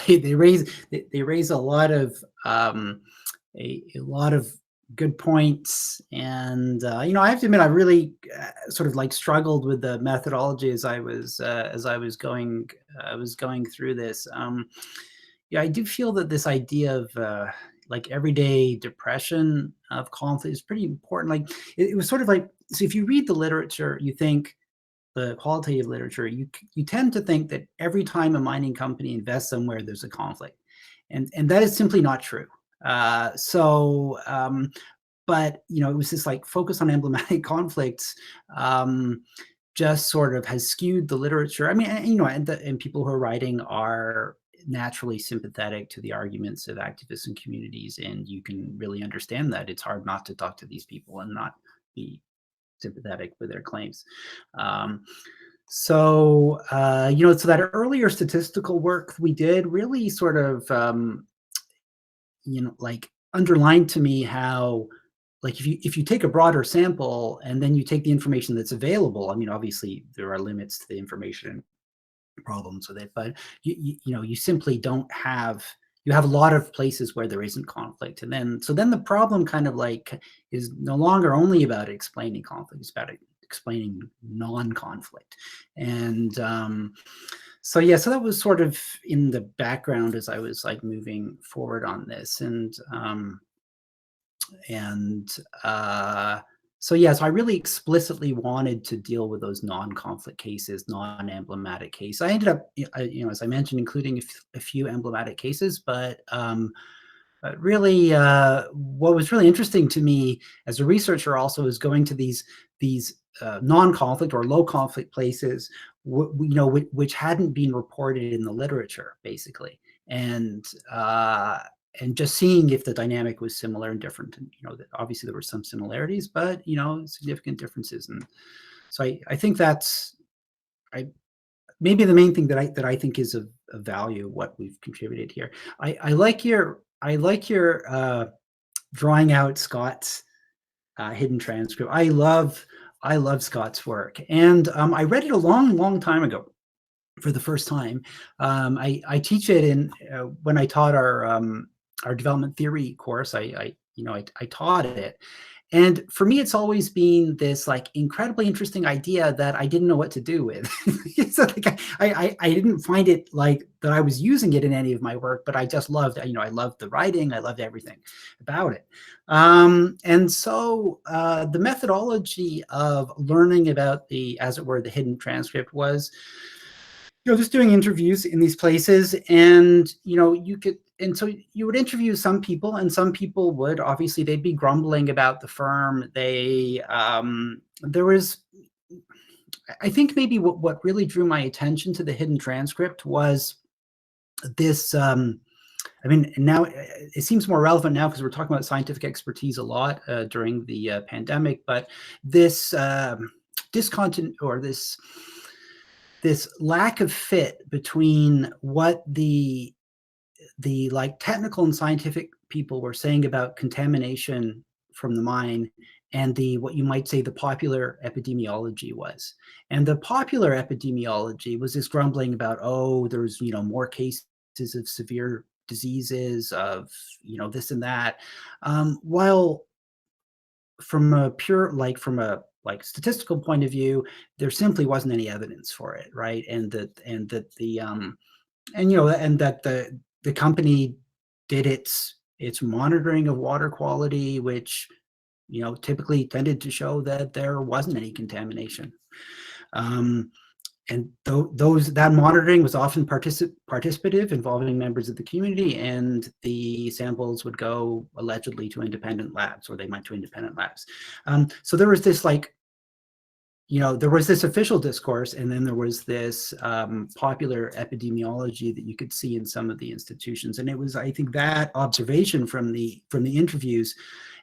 they raise a lot of good points, and I have to admit I really sort of like struggled with the methodology as I was going through this. Yeah, I do feel that this idea of like everyday depression of conflict is pretty important. Like it was sort of like, so if you read the literature, you think the qualitative literature, you tend to think that every time a mining company invests somewhere, there's a conflict, and that is simply not true. But it was this like focus on emblematic conflicts, just sort of has skewed the literature. I mean, and people who are writing are naturally sympathetic to the arguments of activists and communities, and you can really understand that. It's hard not to talk to these people and not be sympathetic with their claims. So that earlier statistical work we did really sort of, like underlined to me how, like, if you take a broader sample and then you take the information that's available, I mean, obviously there are limits to the information problems with it, but you simply don't have, you have a lot of places where there isn't conflict. And then the problem kind of like is no longer only about explaining conflict, it's about explaining non-conflict. And so that was sort of in the background as I was like moving forward on this. So I really explicitly wanted to deal with those non-conflict cases, non-emblematic cases. I ended up, as I mentioned, including a few emblematic cases, but really, what was really interesting to me as a researcher also is going to these non-conflict or low-conflict places, which hadn't been reported in the literature, basically, and just seeing if the dynamic was similar and different. And obviously there were some similarities, but significant differences. And so I think that's maybe the main thing that I think is of value, what we've contributed here. I like your drawing out Scott's hidden transcript. I love Scott's work, and I read it a long time ago for the first time. I teach it in when I taught our development theory course. I taught it, And for me, it's always been this like incredibly interesting idea that I didn't know what to do with. So like I didn't find it like that I was using it in any of my work, but I just loved, I loved the writing. I loved everything about it. And so the methodology of learning about the, as it were, the hidden transcript was, just doing interviews in these places, and so you would interview some people, and some people would, obviously, they'd be grumbling about the firm. There was, I think maybe what really drew my attention to the hidden transcript was this, I mean, now it seems more relevant now because we're talking about scientific expertise a lot during the pandemic, but this discontent, or this lack of fit between what the like technical and scientific people were saying about contamination from the mine, and what you might say the popular epidemiology was. And the popular epidemiology was this grumbling about, oh, there's more cases of severe diseases, of this and that, while from a pure, from a statistical point of view, there simply wasn't any evidence for it, right? And that the company did its monitoring of water quality, which typically tended to show that there wasn't any contamination. And that monitoring was often participative, involving members of the community, and the samples would go allegedly to independent labs, or they went to independent labs. So there was this there was this official discourse, and then there was this popular epidemiology that you could see in some of the institutions. And it was, I think, that observation from the interviews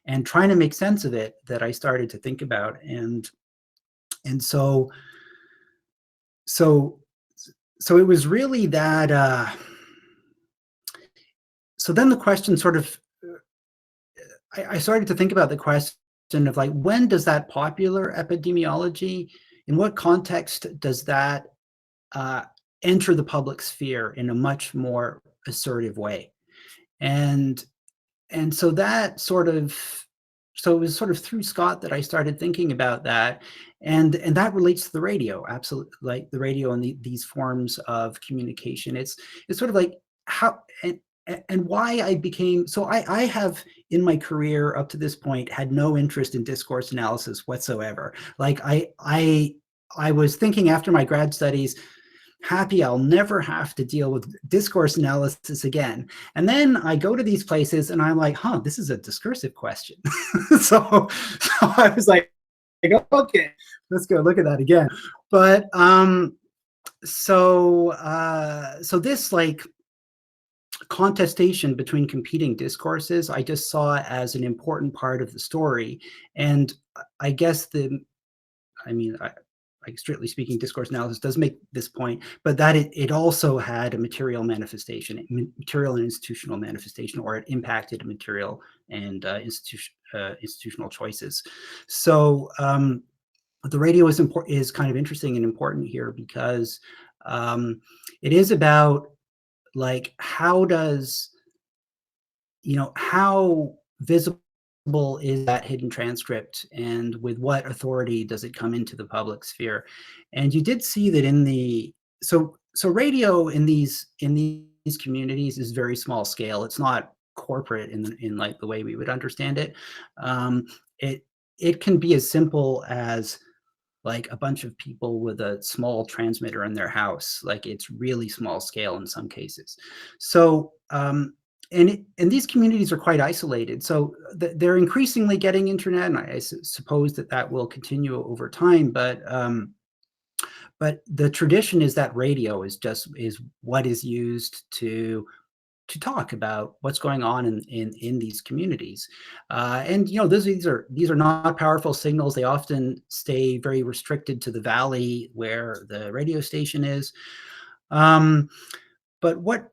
and trying to make sense of it that I started to think about. And so it was really that. So then the question sort of, I started to think about the question of like, when does that popular epidemiology, in what context does that enter the public sphere in a much more assertive way? And so that sort of, so it was sort of through Scott that I started thinking about that. And that relates to the radio, absolutely, like the radio and these forms of communication. It's sort of like how, and why I became, so I have in my career up to this point had no interest in discourse analysis whatsoever. Like I was thinking after my grad studies, happy I'll never have to deal with discourse analysis again. And then I go to these places and I'm like, this is a discursive question. so I was like, okay, let's go look at that again. But so this like contestation between competing discourses, I just saw as an important part of the story. And I guess like strictly speaking, discourse analysis does make this point, but that it also had a material manifestation, material and institutional manifestation, or it impacted material and institutional choices. So the radio is kind of interesting and important here because it is about like how visible is that hidden transcript, and with what authority does it come into the public sphere? And you did see that in the so radio in these communities is very small scale. It's not corporate in like the way we would understand it. It can be as simple as like a bunch of people with a small transmitter in their house. Like it's really small scale in some cases. So and these communities are quite isolated. So they're increasingly getting internet, and I suppose that will continue over time. But the tradition is that radio is what is used to talk about what's going on in these communities. And these are not powerful signals. They often stay very restricted to the valley where the radio station is. But what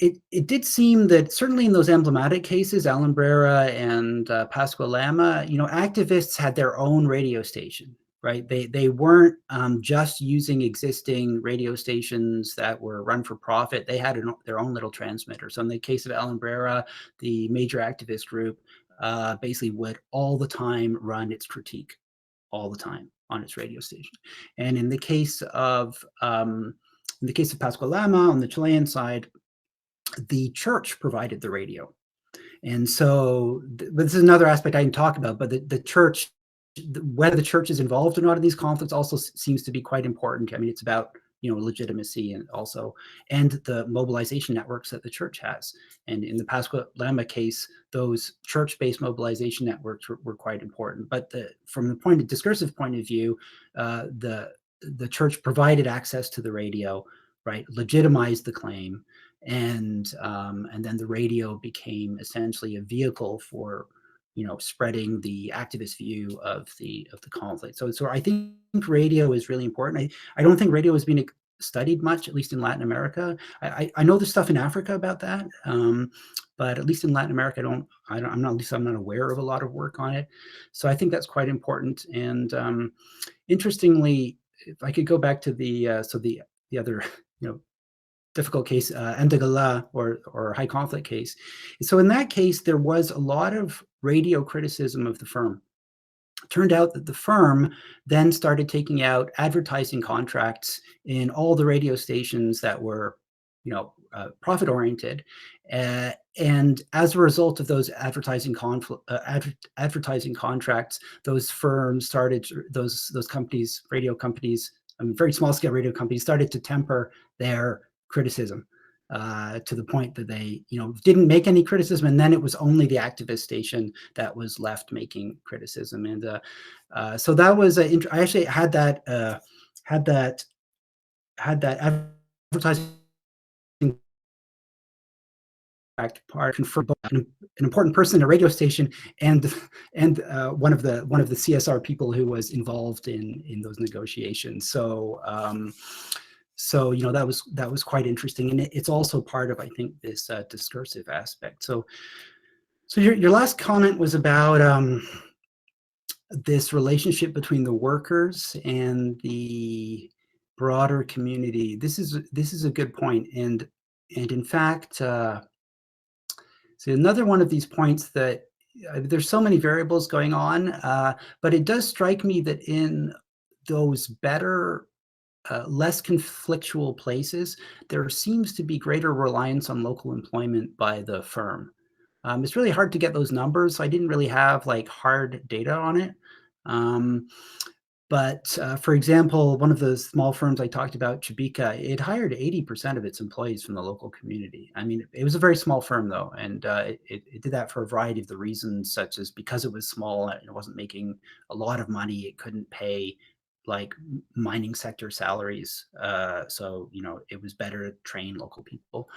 it did seem that certainly in those emblematic cases, Alumbrera and Pascua Lama, activists had their own radio station, right? They weren't just using existing radio stations that were run for profit. They had their own little transmitter. So in the case of Alumbrera, the major activist group, basically would all the time run its critique, all the time on its radio station. And in the case of Pascual Lama on the Chilean side, the church provided the radio. And so, but this is another aspect I can talk about, but the church, whether the church is involved or not in these conflicts also seems to be quite important. I mean, it's about, legitimacy and the mobilization networks that the church has. And in the Pascual Lama case, those church-based mobilization networks were quite important. But from the discursive point of view, the church provided access to the radio, right, legitimized the claim, and then the radio became essentially a vehicle for spreading the activist view of the conflict. So I think radio is really important. I don't think radio has been studied much, at least in Latin America. I know there's stuff in Africa about that, but at least in Latin America, I'm not aware of a lot of work on it. So I think that's quite important. And interestingly, if I could go back to the other difficult case, Ndagala, or high conflict case. So in that case, there was a lot of radio criticism of the firm. It turned out that the firm then started taking out advertising contracts in all the radio stations that were, profit oriented, and as a result of those advertising contracts, those firms started, those companies, radio companies, very small scale radio companies, started to temper their criticism to the point that they, didn't make any criticism, and then it was only the activist station that was left making criticism. And so that was I actually had that advertising part confirmed an important person in a radio station and one of the CSR people who was involved in those negotiations. So that was quite interesting, and it's also part of, I think, this discursive aspect. So your last comment was about this relationship between the workers and the broader community. This is a good point, and in fact, so another one of these points that there's so many variables going on, but it does strike me that in those better, less conflictual places, there seems to be greater reliance on local employment by the firm. It's really hard to get those numbers, so I didn't really have hard data on it. But for example, one of the small firms I talked about, Chibika, it hired 80% of its employees from the local community. I mean, it was a very small firm though, and it did that for a variety of the reasons, such as because it was small, it wasn't making a lot of money, it couldn't pay mining sector salaries. So, it was better to train local people.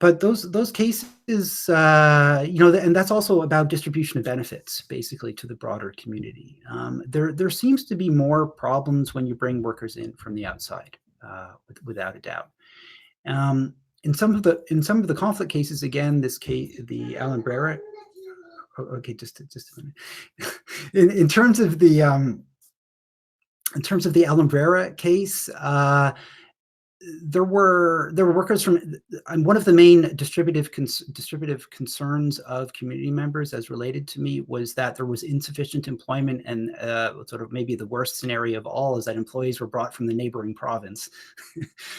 But those cases, and that's also about distribution of benefits, basically, to the broader community. There seems to be more problems when you bring workers in from the outside, without a doubt. In some of the conflict cases, again, this case, the Alumbrera. Okay, just a minute. In terms of the Alumbrera case, there were workers from, and one of the main distributive concerns of community members, as related to me, was that there was insufficient employment, and sort of maybe the worst scenario of all is that employees were brought from the neighboring province.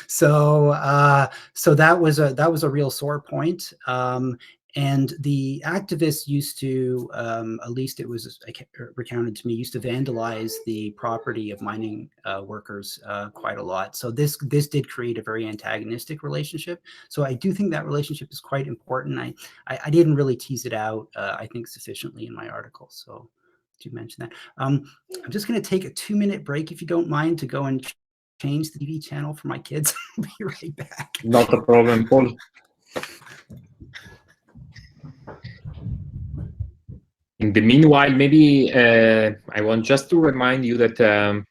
So that was a real sore point. And the activists used to, at least it was recounted to me, used to vandalize the property of mining workers quite a lot. So this did create a very antagonistic relationship. So I do think that relationship is quite important. I didn't really tease it out, I think, sufficiently in my article. So to mention that. I'm just going to take a 2-minute break, if you don't mind, to go and change the TV channel for my kids. I'll be right back. Not a problem, Paul. In the meanwhile, maybe I want just to remind you that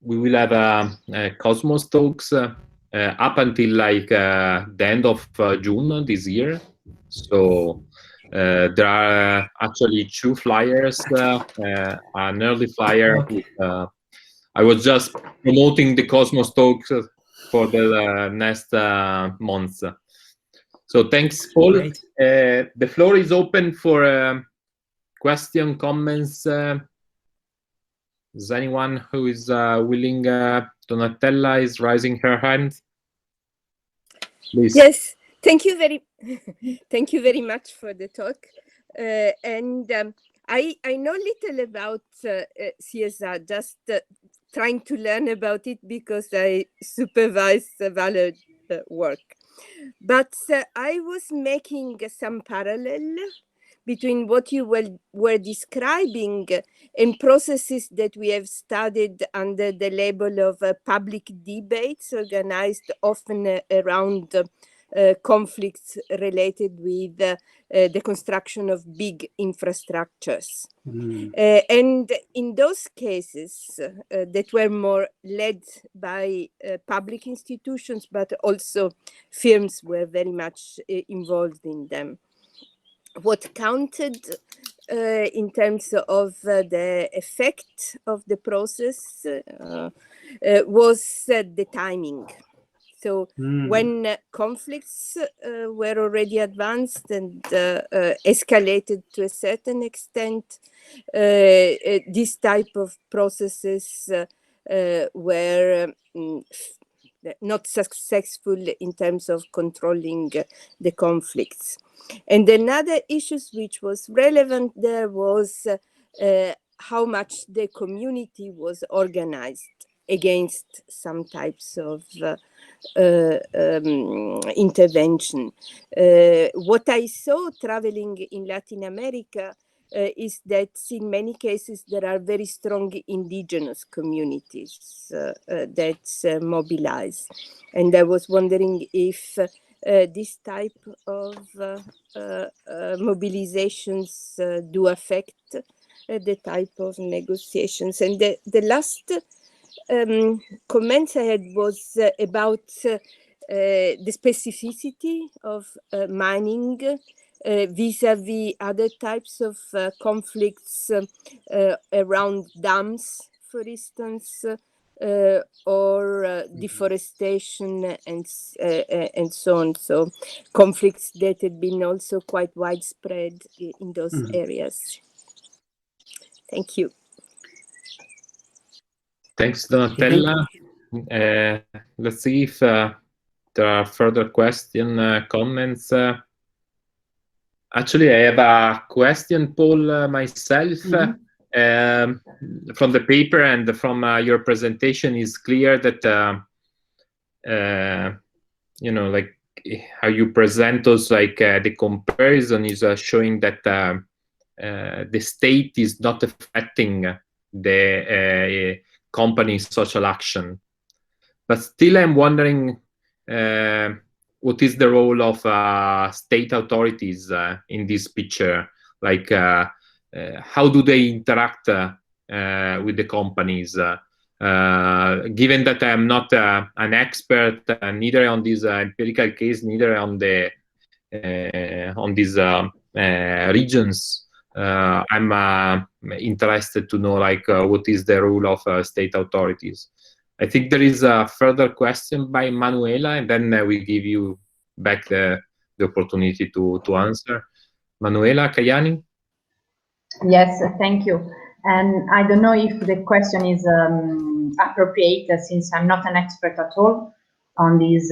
we will have Cosmos talks up until the end of June this year. So there are actually 2 flyers, an early flyer. Okay. I was just promoting the Cosmos talks for the next months. So thanks, Paul. Great. The floor is open for question, comments. Is anyone who is willing? Donatella is raising her hand. Please. Yes, thank you very much for the talk. I know little about CSR, just trying to learn about it because I supervise Valor work. But I was making some parallel between what you were describing and processes that we have studied under the label of public debates organized often around conflicts related with the construction of big infrastructures. And in those cases that were more led by public institutions, but also firms were very much involved in them. What counted in terms of the effect of the process was the timing. So when conflicts were already advanced and escalated to a certain extent, this type of processes were not successful in terms of controlling the conflicts. And another issue which was relevant there was how much the community was organized against some types of intervention. What I saw traveling in Latin America is that in many cases there are very strong indigenous communities that mobilize. And I was wondering if this type of mobilizations do affect the type of negotiations. And the last comment I had was about the specificity of mining vis-a-vis other types of conflicts around dams, for instance, or deforestation and so on. So conflicts that had been also quite widespread in those areas. Thank you. Thanks, Donatella. Let's see if there are further questions, comments. Actually, I have a question, Paul, myself. From the paper and from your presentation, is clear that you know, like how you present us, like the comparison is showing that the state is not affecting the company's social action. But still, I'm wondering what is the role of state authorities in this picture? Like, how do they interact with the companies? Given that I'm not an expert, neither on this empirical case, neither on the on these regions, I'm interested to know, like, what is the role of state authorities. I think there is a further question by Manuela, and then we give you back the opportunity to answer. Manuela Cayani? Yes, thank you. And I don't know if the question is appropriate, since I'm not an expert at all on these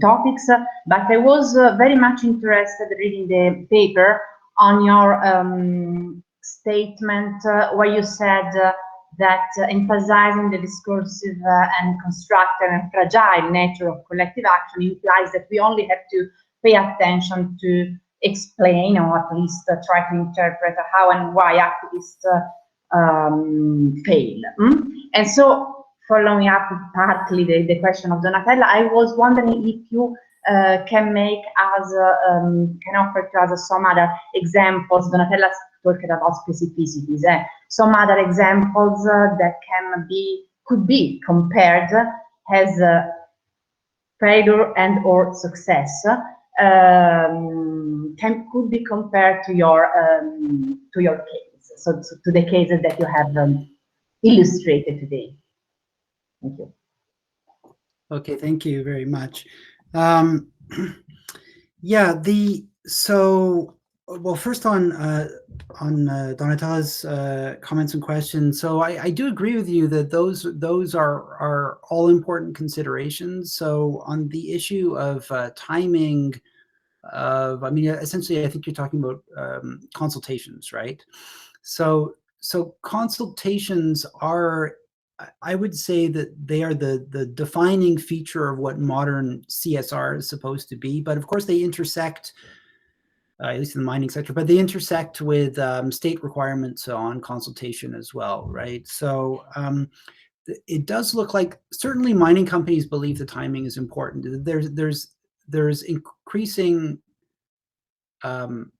topics, but I was very much interested reading the paper on your statement where you said that emphasizing the discursive and constructive and fragile nature of collective action implies that we only have to pay attention to explain, or at least try to interpret how and why activists fail. And so, following up partly the question of Donatella, I was wondering if you can make us, can offer to us some other examples. Donatella talked about specificities, some other examples that could be compared as failure and or success, could be compared to your case, so to the cases that you have illustrated today. Thank you. Okay, thank you very much. Yeah, well, first on Donatella's comments and questions. So I do agree with you that those are all important considerations. So on the issue of timing of, I mean, essentially, I think you're talking about consultations, right? So consultations are, I would say that they are the defining feature of what modern CSR is supposed to be. But of course, they intersect, at least in the mining sector, but they intersect with state requirements on consultation as well, right? So it does look like certainly mining companies believe the timing is important. There's increasing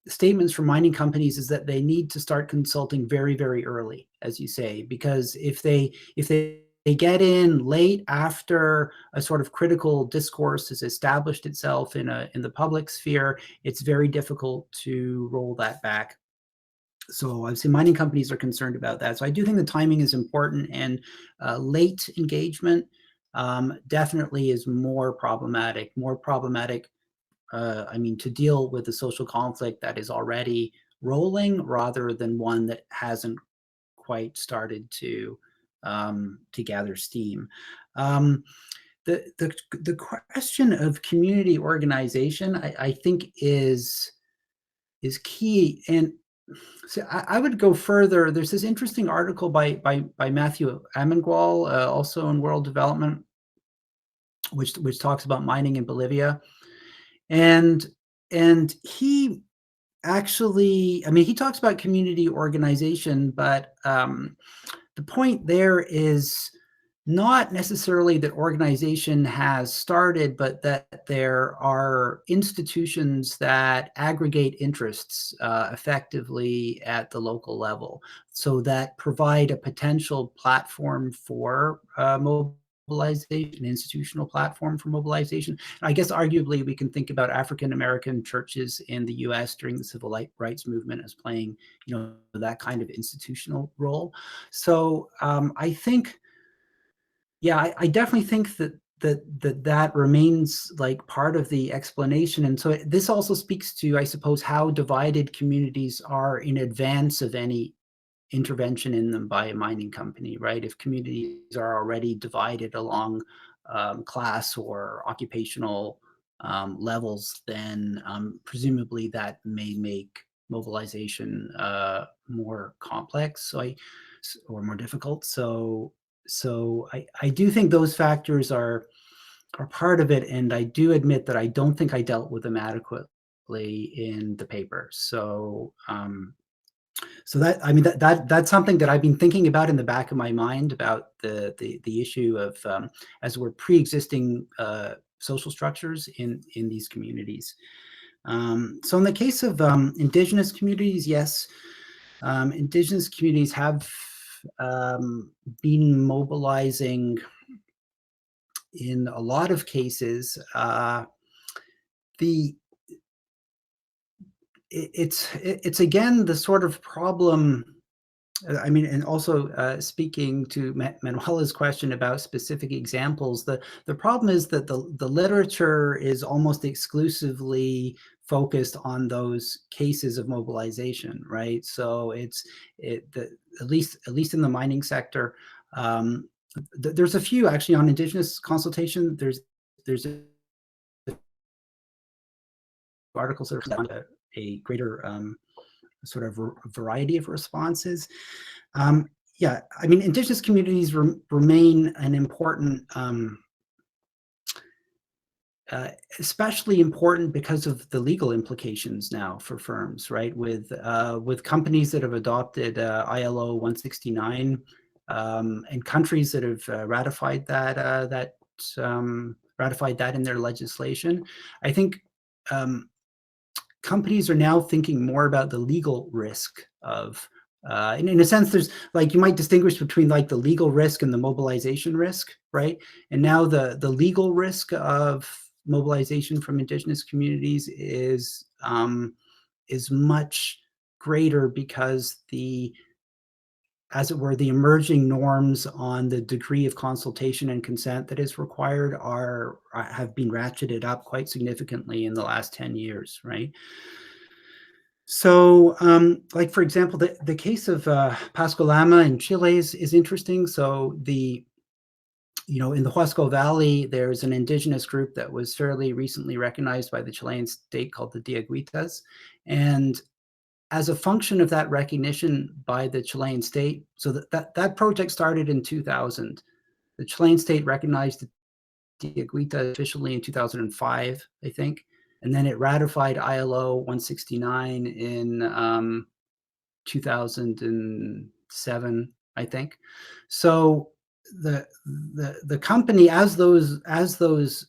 statements from mining companies is that they need to start consulting very, very early, as you say, because if they get in late after a sort of critical discourse has established itself in the public sphere, it's very difficult to roll that back. So I'd say mining companies are concerned about that. So I do think the timing is important, and late engagement definitely is more problematic. I mean, to deal with the social conflict that is already rolling rather than one that hasn't quite started to gather steam. The question of community organization, I think, is key. And so I would go further. There's this interesting article by Matthew Amengual, also in World Development, which talks about mining in Bolivia. And he actually, I mean, he talks about community organization, but the point there is not necessarily that organization has started, but that there are institutions that aggregate interests effectively at the local level, so that provide a potential platform for mobilization, institutional platform for mobilization. I guess arguably we can think about African American churches in the U.S. during the civil rights movement as playing, that kind of institutional role. So I think, yeah, I definitely think that remains like part of the explanation. And so this also speaks to, I suppose, how divided communities are in advance of any intervention in them by a mining company, right? If communities are already divided along class or occupational levels, then presumably that may make mobilization more complex, or more difficult. So I do think those factors are part of it, and I do admit that I don't think I dealt with them adequately in the paper. So so that, I mean, that's something that I've been thinking about in the back of my mind about the issue of as we're pre-existing social structures in these communities. So in the case of Indigenous communities, yes, Indigenous communities have been mobilizing in a lot of cases. It's again the sort of problem. I mean, and also speaking to Manuela's question about specific examples, the problem is that the literature is almost exclusively focused on those cases of mobilization, right? So at least in the mining sector, there's a few actually on Indigenous consultation. There's articles that are on a greater sort of variety of responses. Yeah, I mean, Indigenous communities remain an important, especially important because of the legal implications now for firms, right? With companies that have adopted ILO 169 and countries that have ratified that in their legislation. I think companies are now thinking more about the legal risk of, and in a sense, there's like, you might distinguish between like the legal risk and the mobilization risk, right? And now the legal risk of mobilization from Indigenous communities is much greater because the as it were, the emerging norms on the degree of consultation and consent that is required have been ratcheted up quite significantly in the last 10 years, right? So, like, for example, the case of Pasco Lama in Chile is interesting. So in the Huasco Valley, there's an indigenous group that was fairly recently recognized by the Chilean state called the Diaguitas. And as a function of that recognition by the Chilean state, so that project started in 2000. The Chilean state recognized the Diaguita officially in 2005, I think. And then it ratified ILO 169 in 2007, I think. So the company, as those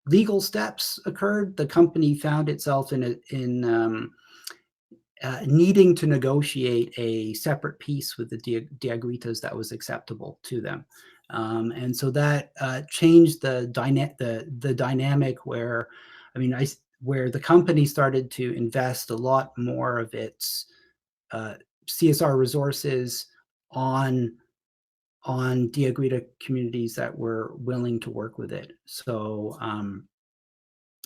legal steps occurred, the company found itself in needing to negotiate a separate peace with the Diaguitas that was acceptable to them. And so that changed the dynamic where, where the company started to invest a lot more of its CSR resources on Diaguita communities that were willing to work with it. So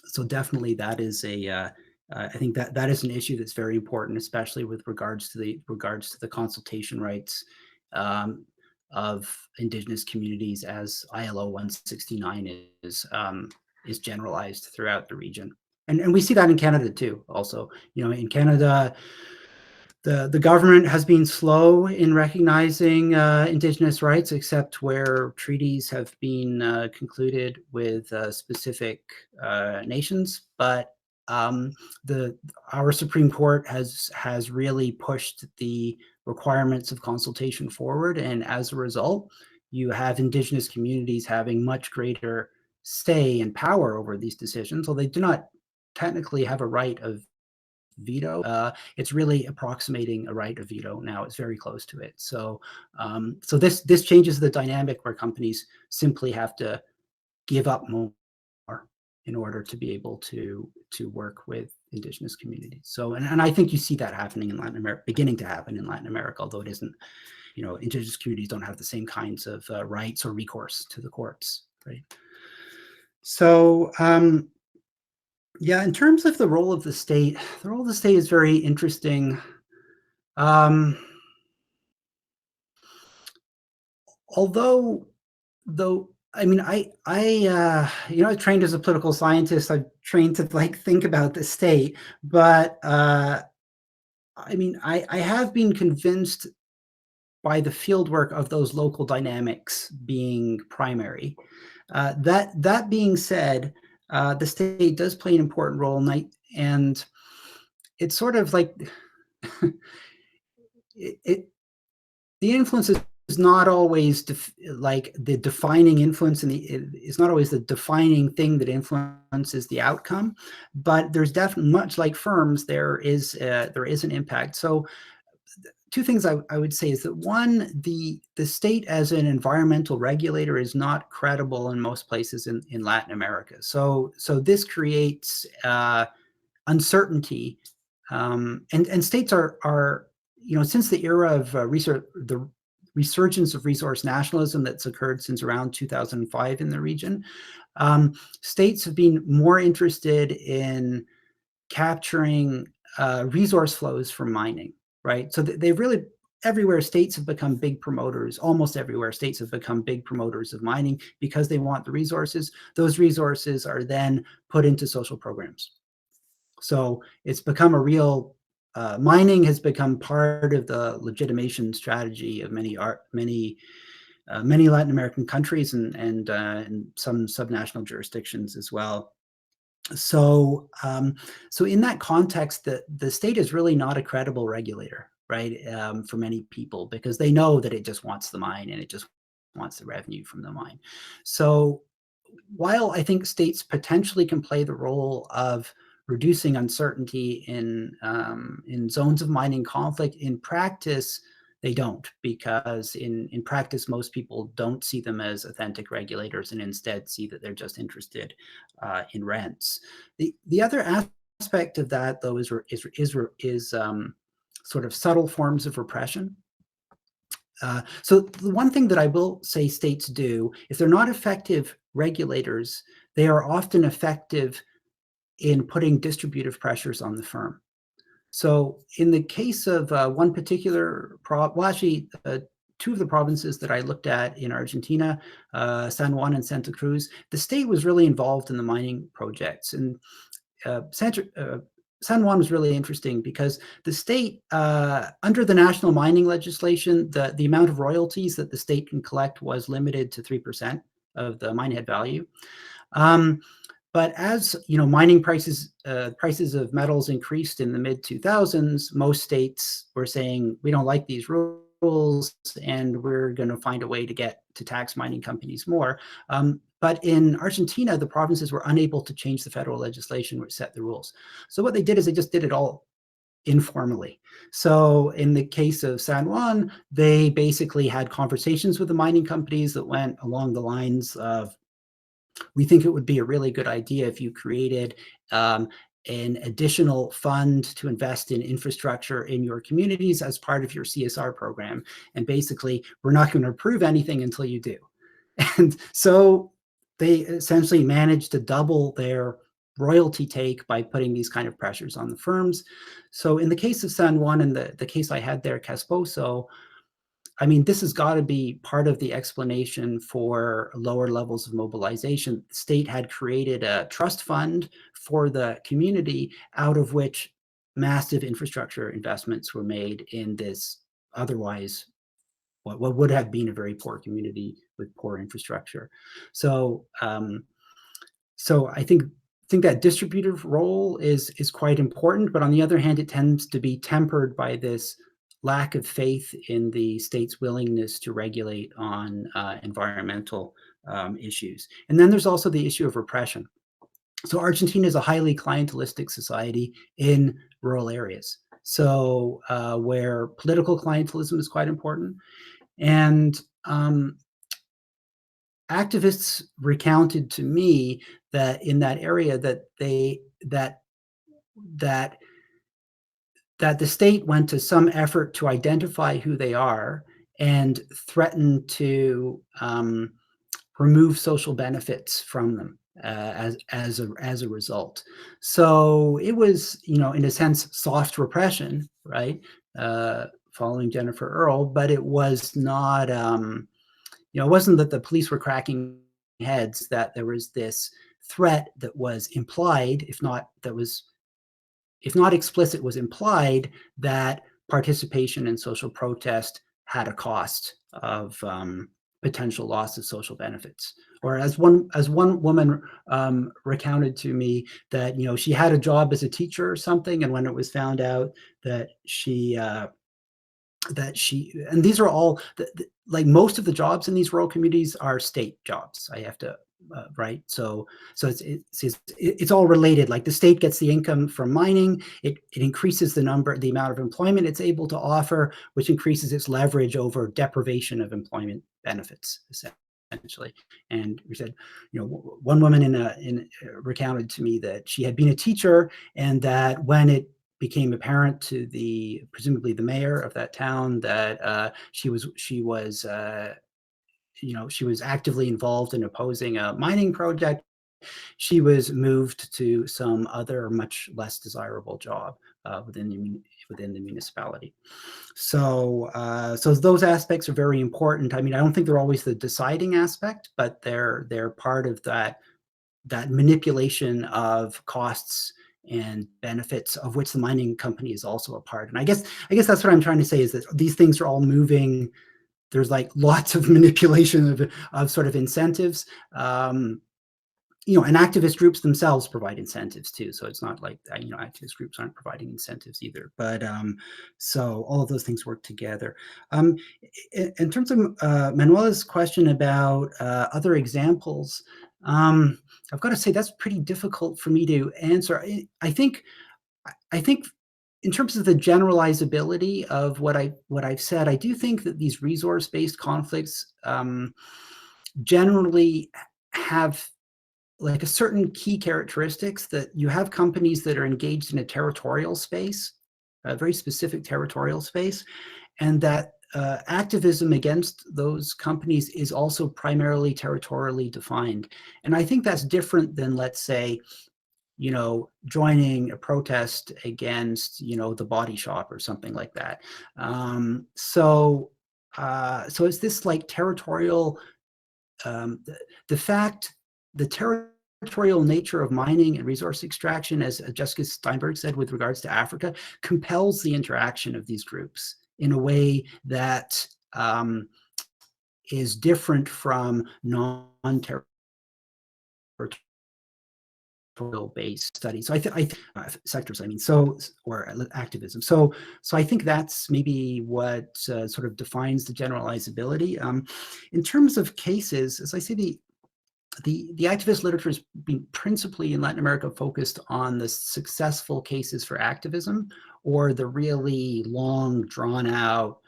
so definitely that is I think that is an issue that's very important, especially with regards to the consultation rights of Indigenous communities, as ILO 169 is generalized throughout the region. And we see that in Canada too. Also, in Canada, the government has been slow in recognizing Indigenous rights, except where treaties have been concluded with specific nations. But our Supreme Court has really pushed the requirements of consultation forward, and as a result, you have Indigenous communities having much greater say and power over these decisions. So they do not technically have a right of veto. It's really approximating a right of veto now. It's very close to it. So so this changes the dynamic where companies simply have to give up more in order to be able to work with Indigenous communities. So and I think you see that happening in Latin America, beginning to happen in Latin America, although it isn't, Indigenous communities don't have the same kinds of rights or recourse to the courts, right? So yeah, in terms of the role of the state is very interesting. Although, I trained as a political scientist. I've trained to think about the state, but I have been convinced by the fieldwork of those local dynamics being primary. That being said, the state does play an important role, and it's sort of like the influence is not always the defining influence, and it's not always the defining thing that influences the outcome. But there's definitely, much like firms, there is an impact. So two things I would say is that, one, the state as an environmental regulator is not credible in most places in Latin America. So this creates uncertainty, and states are since the era of the resurgence of resource nationalism that's occurred since around 2005 in the region, states have been more interested in capturing resource flows from mining. Right. So they've really, everywhere states have become big promoters, almost everywhere states have become big promoters of mining because they want the resources. Those resources are then put into social programs. So it's become a real, mining has become part of the legitimation strategy of many Latin American countries and some subnational jurisdictions as well. So so in that context, the state is really not a credible regulator, right, for many people, because they know that it just wants the mine and it just wants the revenue from the mine. So while I think states potentially can play the role of reducing uncertainty in zones of mining conflict, in practice, they don't, because in practice, most people don't see them as authentic regulators and instead see that they're just interested in rents. The other aspect of that, though, is sort of subtle forms of repression. So the one thing that I will say states do, if they're not effective regulators, they are often effective in putting distributive pressures on the firm. So in the case of one particular, two of the provinces that I looked at in Argentina, San Juan and Santa Cruz, the state was really involved in the mining projects. And San Juan was really interesting because the state, under the national mining legislation, the amount of royalties that the state can collect was limited to 3% of the mine head value. But as mining prices of metals increased in the mid 2000s, most states were saying, we don't like these rules and we're going to find a way to tax mining companies more. But in Argentina, the provinces were unable to change the federal legislation which set the rules. So what they did is they just did it all informally. So in the case of San Juan, they basically had conversations with the mining companies that went along the lines of, we think it would be a really good idea if you created an additional fund to invest in infrastructure in your communities as part of your CSR program. And basically, we're not going to approve anything until you do. And so they essentially managed to double their royalty take by putting these kind of pressures on the firms. So in the case of San Juan and the case I had there, Casposo, I mean, this has got to be part of the explanation for lower levels of mobilization. The state had created a trust fund for the community out of which massive infrastructure investments were made in this otherwise what would have been a very poor community with poor infrastructure. So, so I think that distributive role is quite important, but on the other hand, it tends to be tempered by this lack of faith in the state's willingness to regulate on environmental issues. And then there's also the issue of repression. So Argentina is a highly clientelistic society in rural areas. So where political clientelism is quite important. And activists recounted to me that in that area that the state went to some effort to identify who they are and threatened to remove social benefits from them as a result. So it was, in a sense, soft repression, right? Following Jennifer Earle, but it was not, it wasn't that the police were cracking heads, that there was this threat that was implied, if not explicit, was implied that participation in social protest had a cost of potential loss of social benefits. Or as one woman recounted to me that she had a job as a teacher or something, and when it was found out that she and these are all like most of the jobs in these rural communities are state jobs. I have to right. So it's all related. Like the state gets the income from mining, it increases the amount of employment it's able to offer, which increases its leverage over deprivation of employment benefits, essentially. And we said, one woman recounted to me that she had been a teacher, and that when it became apparent to presumably the mayor of that town that she was actively involved in opposing a mining project, she was moved to some other much less desirable job within the municipality. So those aspects are very important. I mean, I don't think they're always the deciding aspect, but they're part of that manipulation of costs and benefits, of which the mining company is also a part. And I guess that's what I'm trying to say, is that these things are all moving. There's like lots of manipulation of sort of incentives. And activist groups themselves provide incentives too. So it's not like, activist groups aren't providing incentives either. But so all of those things work together. In terms of Manuela's question about other examples, I've got to say that's pretty difficult for me to answer. I think in terms of the generalizability of what I've said, I do think that these resource-based conflicts generally have like a certain key characteristics, that you have companies that are engaged in a territorial space, a very specific territorial space, and that activism against those companies is also primarily territorially defined. And I think that's different than, let's say, joining a protest against, the Body Shop or something like that. So it's this like territorial, the territorial nature of mining and resource extraction, as Jessica Steinberg said with regards to Africa, compels the interaction of these groups in a way that is different from non-territorial based studies. So I think sectors, or activism. So I think that's maybe what sort of defines the generalizability. In terms of cases, as I say, the activist literature has been principally in Latin America focused on the successful cases for activism, or the really long, drawn out,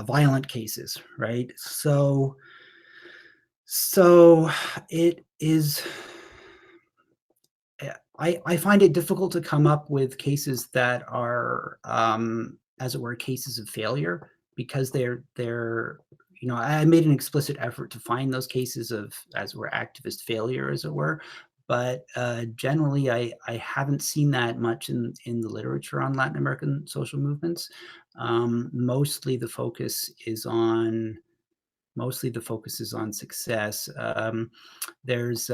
violent cases, right? So it is. I find it difficult to come up with cases that are, as it were, cases of failure, because they're I made an explicit effort to find those cases of, as it were, activist failure, as it were. But generally, I haven't seen that much in the literature on Latin American social movements. Mostly the focus is on success. There's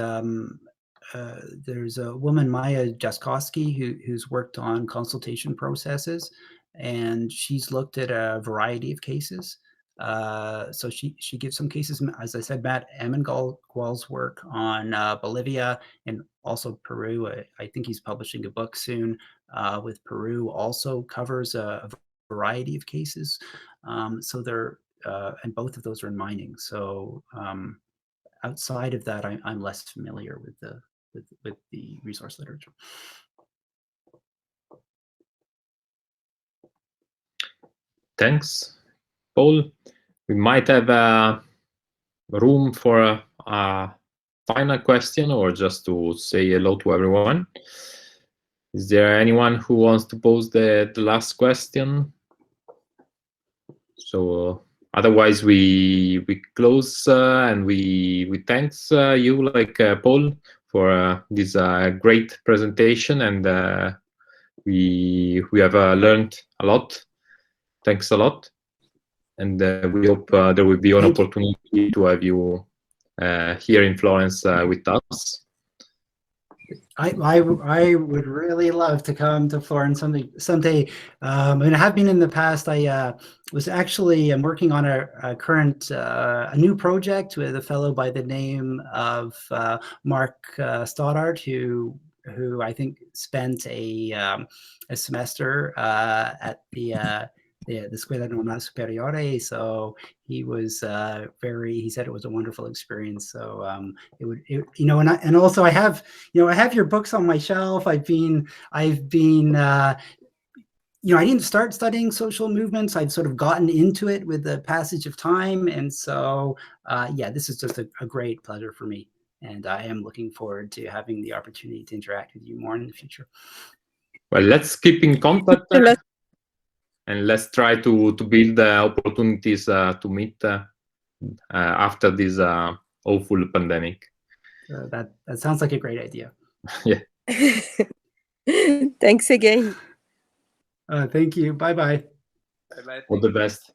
a woman, Maya Jaskowski, who's worked on consultation processes, and she's looked at a variety of cases. So she gives some cases. As I said, Matt Amengwal's work on Bolivia and also Peru. I think he's publishing a book soon with Peru. Also covers a variety of cases. So they're and both of those are in mining. So outside of that, I'm less familiar with the resource literature. Thanks, Paul. We might have room for a final question, or just to say hello to everyone. Is there anyone who wants to pose the last question? So otherwise, we close and we thanks you, like Paul, for this great presentation, and we have learned a lot. Thanks a lot, and we hope there will be an opportunity to have you here in Florence with us. I would really love to come to Florence someday. I mean, I have been in the past. I was actually working on a new project with a fellow by the name of Mark Stoddart, who I think spent a semester at the Scuola Normale Superiore. So he was he said it was a wonderful experience. So and also I have your books on my shelf. I've been I didn't start studying social movements. I've sort of gotten into it with the passage of time. And so, this is just a great pleasure for me. And I am looking forward to having the opportunity to interact with you more in the future. Well, let's keep in contact. And let's try to build opportunities to meet after this awful pandemic. That sounds like a great idea. Yeah. Thanks again. Thank you. Bye-bye. Bye-bye. All the best.